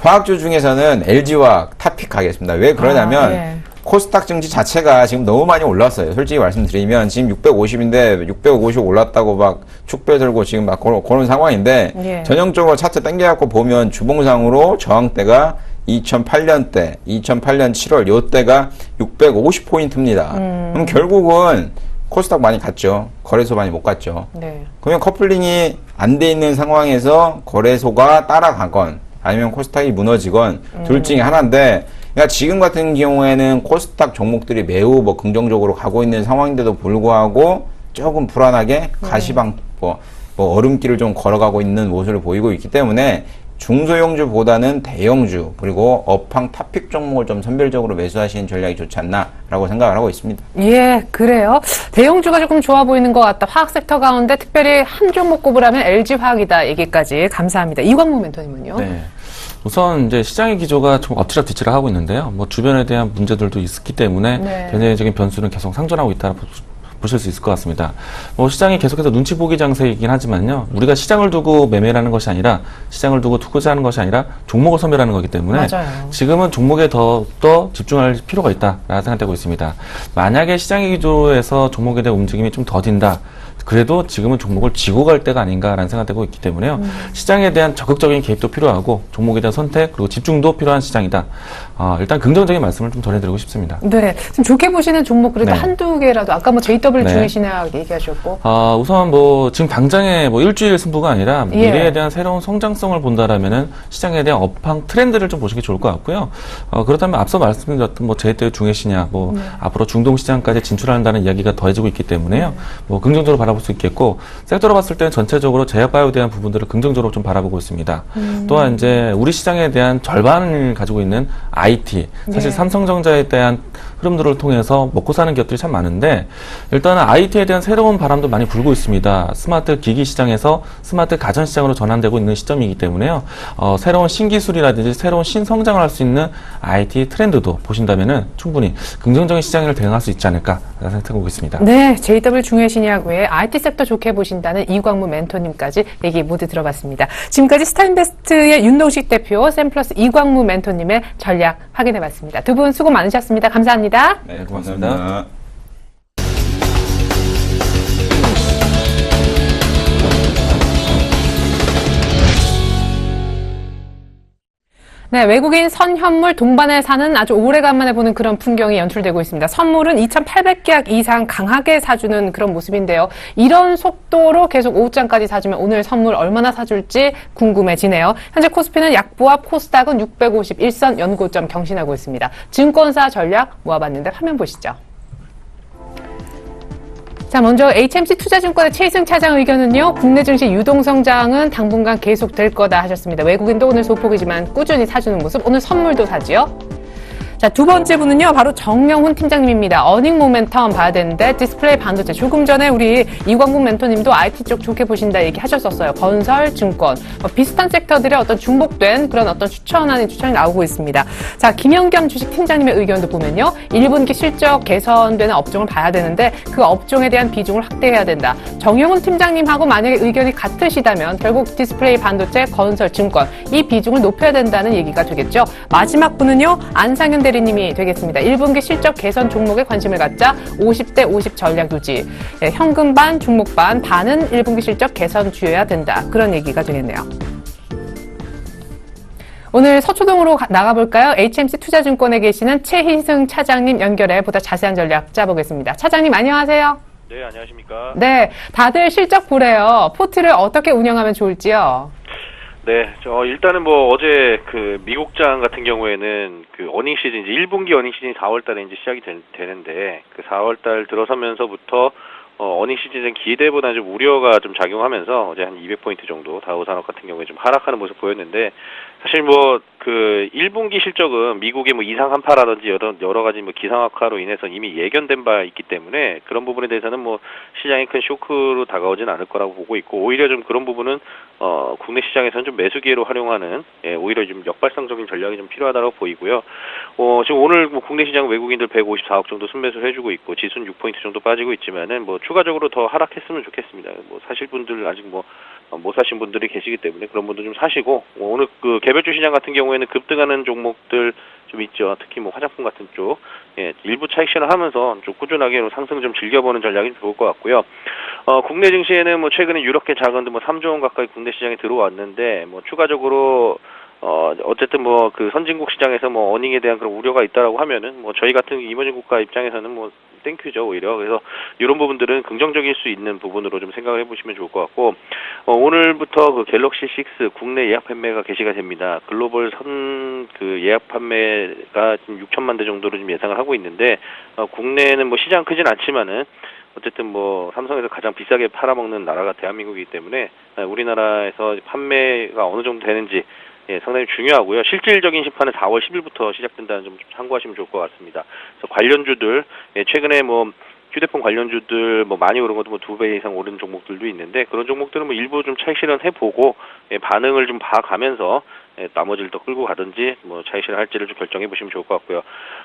화학주 중에서는 LG화학 탑픽하겠습니다. 왜 그러냐면 네. 코스닥 증시 자체가 지금 너무 많이 올랐어요. 솔직히 말씀드리면 지금 650인데 650 올랐다고 막 축배 들고 지금 막 그런 상황인데 예. 전형적으로 차트 당겨갖고 보면 주봉상으로 저항대가 2008년 7월 요때가 650포인트입니다. 그럼 결국은 코스닥 많이 갔죠. 거래소 많이 못 갔죠. 네. 그러면 커플링이 안 돼 있는 상황에서 거래소가 따라가건 아니면 코스닥이 무너지건 둘 중에 하나인데 그러니까 지금 같은 경우에는 코스닥 종목들이 매우 뭐 긍정적으로 가고 있는 상황인데도 불구하고 조금 불안하게 가시방 뭐 얼음길을 좀 걸어가고 있는 모습을 보이고 있기 때문에 중소형주보다는 대형주 그리고 업황 탑픽 종목을 좀 선별적으로 매수하시는 전략이 좋지 않나라고 생각을 하고 있습니다. 예, 그래요. 대형주가 조금 좋아 보이는 것 같다. 화학 섹터 가운데 특별히 한 종목 꼽으라면 LG화학이다. 얘기까지 감사합니다. 이광무 멘토님은요? 네. 우선 이제 시장의 기조가 좀 엎치락뒤치락 하고 있는데요. 뭐 주변에 대한 문제들도 있기 때문에 네. 전체적인 변수는 계속 상존하고 있다고 볼 보실 수 있을 것 같습니다. 뭐 시장이 계속해서 눈치 보기 장세이긴 하지만요. 우리가 시장을 두고 매매를 하는 것이 아니라 시장을 두고 투자하는 것이 아니라 종목을 선별하는 거기 때문에 맞아요. 지금은 종목에 더 집중할 필요가 있다라고 생각되고 있습니다. 만약에 시장의 기조에서 종목에 대한 움직임이 좀 더딘다. 그래도 지금은 종목을 쥐고 갈 때가 아닌가라는 생각되고 있기 때문에요. 시장에 대한 적극적인 개입도 필요하고 종목에 대한 선택 그리고 집중도 필요한 시장이다. 일단 긍정적인 말씀을 좀 전해드리고 싶습니다. 네, 좀 좋게 보시는 종목 그래도 네. 한두 개라도 아까 뭐 JW 네. 중의신학 얘기하셨고 우선 뭐 지금 당장의 뭐 일주일 승부가 아니라 예. 미래에 대한 새로운 성장성을 본다라면은 시장에 대한 업황 트렌드를 좀 보시기 좋을 것 같고요. 그렇다면 앞서 말씀드렸던 뭐 JW 중의신학 뭐 앞으로 중동 시장까지 진출한다는 이야기가 더해지고 있기 때문에요. 뭐 긍정적으로 바라볼 수 있겠고 섹터로 봤을 때는 전체적으로 제약바이오에 대한 부분들을 긍정적으로 좀 바라보고 있습니다. 또한 이제 우리 시장에 대한 절반을 가지고 있는 IT 사실 네. 삼성전자에 대한 흐름들을 통해서 먹고 사는 기업들이 참 많은데 일단은 IT에 대한 새로운 바람도 많이 불고 있습니다. 스마트 기기 시장에서 스마트 가전 시장으로 전환되고 있는 시점이기 때문에요. 새로운 신기술이라든지 새로운 신성장을 할 수 있는 IT 트렌드도 보신다면은 충분히 긍정적인 시장을 대응할 수 있지 않을까 생각하고 있습니다. 네, JW 중의신약 외에 IT 섹터 좋게 보신다는 이광무 멘토님까지 얘기 모두 들어봤습니다. 지금까지 스타인베스트의 윤동식 대표, 샘플러스 이광무 멘토님의 전략 확인해봤습니다. 두 분 수고 많으셨습니다. 감사합니다. 네, 고맙습니다. 네, 외국인 선현물 동반에 사는 아주 오래간만에 보는 그런 풍경이 연출되고 있습니다. 선물은 2,800계약 이상 강하게 사주는 그런 모습인데요. 이런 속도로 계속 오후장까지 사주면 오늘 선물 얼마나 사줄지 궁금해지네요. 현재 코스피는 약보합, 코스닥은 651선 연고점 경신하고 있습니다. 증권사 전략 모아봤는데 화면 보시죠. 자, 먼저 HMC 투자증권의 최희승 차장 의견은요. 국내 증시 유동성장은 당분간 계속될 거다 하셨습니다. 외국인도 오늘 소폭이지만 꾸준히 사주는 모습, 오늘 선물도 사지요. 자, 두 번째 분은요, 바로 정명훈 팀장님입니다. 어닝 모멘텀 봐야 되는데, 디스플레이 반도체. 조금 전에 우리 이광국 멘토님도 IT 쪽 좋게 보신다 얘기 하셨었어요. 건설, 증권. 비슷한 섹터들의 어떤 중복된 그런 어떤 추천 아닌 추천이 나오고 있습니다. 자, 김영겸 주식 팀장님의 의견도 보면요. 1분기 실적 개선되는 업종을 봐야 되는데, 그 업종에 대한 비중을 확대해야 된다. 정영훈 팀장님하고 만약에 의견이 같으시다면, 결국 디스플레이 반도체, 건설, 증권. 이 비중을 높여야 된다는 얘기가 되겠죠. 마지막 분은요, 안상현 대리님이 되겠습니다. 1분기 실적 개선 종목에 관심을 갖자 50대 50 전략 유지. 예, 현금 반, 종목 반, 반은 1분기 실적 개선 주여야 된다. 그런 얘기가 되겠네요. 오늘 서초동으로 나가볼까요? HMC 투자증권에 계시는 최희승 차장님 연결해 보다 자세한 전략 짜보겠습니다. 차장님 안녕하세요. 네, 안녕하십니까. 네, 다들 실적 보래요. 포트를 어떻게 운영하면 좋을지요? 네, 일단은 뭐 어제 그 미국장 같은 경우에는 그 어닝 시즌, 이제 1분기 어닝 시즌이 4월달에 이제 시작이 되는데 그 4월달 들어서면서부터 어닝 시즌은 기대보다 좀 우려가 좀 작용하면서 어제 한 200포인트 정도 다우산업 같은 경우에 좀 하락하는 모습 보였는데 사실 뭐 그 1분기 실적은 미국의 뭐 이상 한파라든지 여러 가지 뭐 기상악화로 인해서 이미 예견된 바 있기 때문에 그런 부분에 대해서는 뭐 시장이 큰 쇼크로 다가오지는 않을 거라고 보고 있고 오히려 좀 그런 부분은 국내 시장에서는 좀 매수 기회로 활용하는 오히려 좀 역발상적인 전략이 좀 필요하다고 보이고요. 지금 오늘 뭐 국내 시장 외국인들 154억 정도 순매수를 해주고 있고 지수는 6포인트 정도 빠지고 있지만은 뭐 추가적으로 더 하락했으면 좋겠습니다. 뭐 사실 분들 아직 뭐 못 사신 분들이 계시기 때문에 그런 분들 좀 사시고 오늘 그 개별주 시장 같은 경우에는 급등하는 종목들 좀 있죠. 특히 뭐 화장품 같은 쪽 일부 차익실을 하면서 좀 꾸준하게 상승 좀 즐겨보는 전략이 좋을 것 같고요. 국내 증시에는 뭐 최근에 유럽계 자금도 뭐 3조 원 가까이 국내 시장에 들어왔는데 뭐 추가적으로 어쨌든 뭐 그 선진국 시장에서 뭐 어닝에 대한 그런 우려가 있다라고 하면은 뭐 저희 같은 이머징 국가 입장에서는 뭐 땡큐죠 오히려. 그래서 이런 부분들은 긍정적일 수 있는 부분으로 좀 생각을 해보시면 좋을 것 같고 오늘부터 그 갤럭시 6 국내 예약 판매가 개시가 됩니다. 글로벌 그 예약 판매가 지금 6천만 대 정도로 좀 예상을 하고 있는데 국내는 뭐 시장 크진 않지만은 어쨌든 뭐 삼성에서 가장 비싸게 팔아먹는 나라가 대한민국이기 때문에 우리나라에서 판매가 어느 정도 되는지 상당히 중요하고요. 실질적인 심판은 4월 10일부터 시작된다는 점 좀 참고하시면 좋을 것 같습니다. 그래서 관련주들 최근에 뭐 휴대폰 관련주들 뭐 많이 오른 것도 뭐 2배 이상 오른 종목들도 있는데 그런 종목들은 뭐 일부 좀 차익 실현해보고 반응을 좀 봐가면서 나머지를 더 끌고 가든지 뭐 차익 실현 할지를 좀 결정해 보시면 좋을 것 같고요.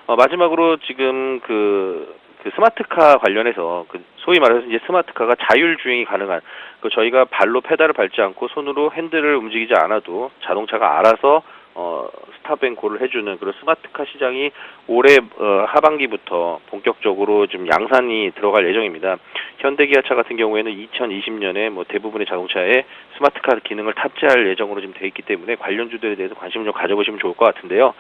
마지막으로 지금 그 그 스마트카 관련해서 그 소위 말해서 이제 스마트카가 자율 주행이 가능한 그 저희가 발로 페달을 밟지 않고 손으로 핸들을 움직이지 않아도 자동차가 알아서 스탑 앤 고를 해주는 그런 스마트카 시장이 올해 하반기부터 본격적으로 좀 양산이 들어갈 예정입니다. 현대기아차 같은 경우에는 2020년에 뭐 대부분의 자동차에 스마트카 기능을 탑재할 예정으로 지금 돼 있기 때문에 관련주들에 대해서 관심을 좀 가져보시면 좋을 것 같은데요.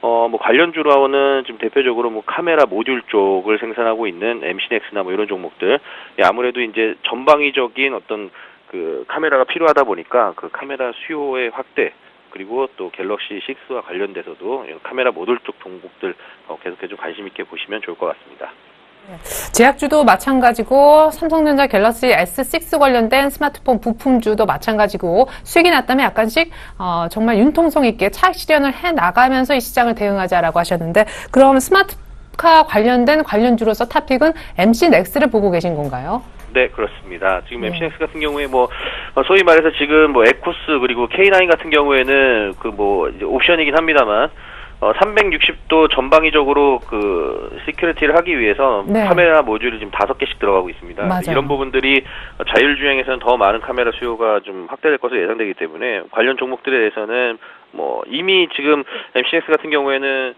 뭐 관련주로는 지금 대표적으로 뭐 카메라 모듈 쪽을 생산하고 있는 MCNX나 뭐 이런 종목들, 아무래도 이제 전방위적인 어떤 그 카메라가 필요하다 보니까 그 카메라 수요의 확대, 그리고 또 갤럭시 6와 관련돼서도 카메라 모듈 쪽 종목들 계속해서 좀 관심 있게 보시면 좋을 것 같습니다. 제약주도 마찬가지고 삼성전자 갤럭시 S6 관련된 스마트폰 부품주도 마찬가지고 수익이 났다면 약간씩 정말 융통성 있게 차익 실현을 해나가면서 이 시장을 대응하자라고 하셨는데, 그럼 스마트카 관련된 관련주로서 탑픽은 MC넥스를 보고 계신 건가요? 네, 그렇습니다. 지금 MC넥스 같은 경우에 뭐 소위 말해서 지금 뭐 에코스 그리고 K9 같은 경우에는 그 뭐 이제 옵션이긴 합니다만 360도 전방위적으로 그 시큐리티를 하기 위해서 네. 카메라 모듈이 지금 5개씩 들어가고 있습니다. 맞아요. 이런 부분들이 자율주행에서는 더 많은 카메라 수요가 좀 확대될 것으로 예상되기 때문에 관련 종목들에 대해서는 뭐 이미 지금 MCX 같은 경우에는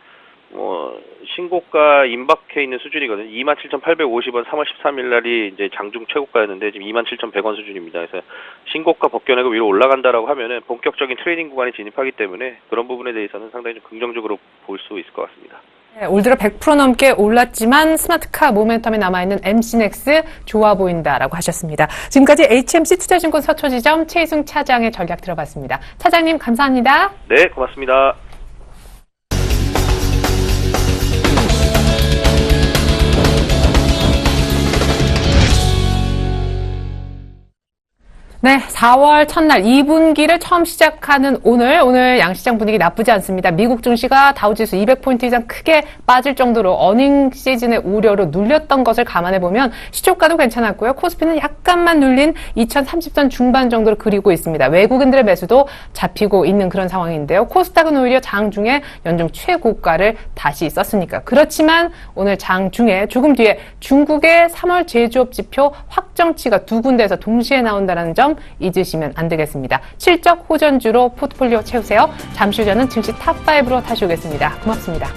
신고가 임박해 있는 수준이거든요. 27,850원 3월 13일 날이 이제 장중 최고가였는데 지금 27,100원 수준입니다. 그래서 신고가 벗겨내고 위로 올라간다라고 하면은 본격적인 트레이딩 구간에 진입하기 때문에 그런 부분에 대해서는 상당히 좀 긍정적으로 볼 수 있을 것 같습니다. 네, 올 들어 100% 넘게 올랐지만 스마트카 모멘텀이 남아있는 MC넥스 좋아 보인다라고 하셨습니다. 지금까지 HMC 투자증권 서초지점 최희승 차장의 전략 들어봤습니다. 차장님 감사합니다. 네, 고맙습니다. 네, 4월 첫날 2분기를 처음 시작하는 오늘 양시장 분위기 나쁘지 않습니다. 미국 증시가 다우지수 200포인트 이상 크게 빠질 정도로 어닝 시즌의 우려로 눌렸던 것을 감안해보면 시초가도 괜찮았고요. 코스피는 약간만 눌린 2030선 중반 정도로 그리고 있습니다. 외국인들의 매수도 잡히고 있는 그런 상황인데요. 코스닥은 오히려 장중에 연중 최고가를 다시 썼으니까. 그렇지만 오늘 장중에 조금 뒤에 중국의 3월 제조업 지표 확정치가 두 군데에서 동시에 나온다는 점 잊으시면 안 되겠습니다. 실적 호전주로 포트폴리오 채우세요. 잠시 후 저는 증시 탑5로 다시 오겠습니다. 고맙습니다.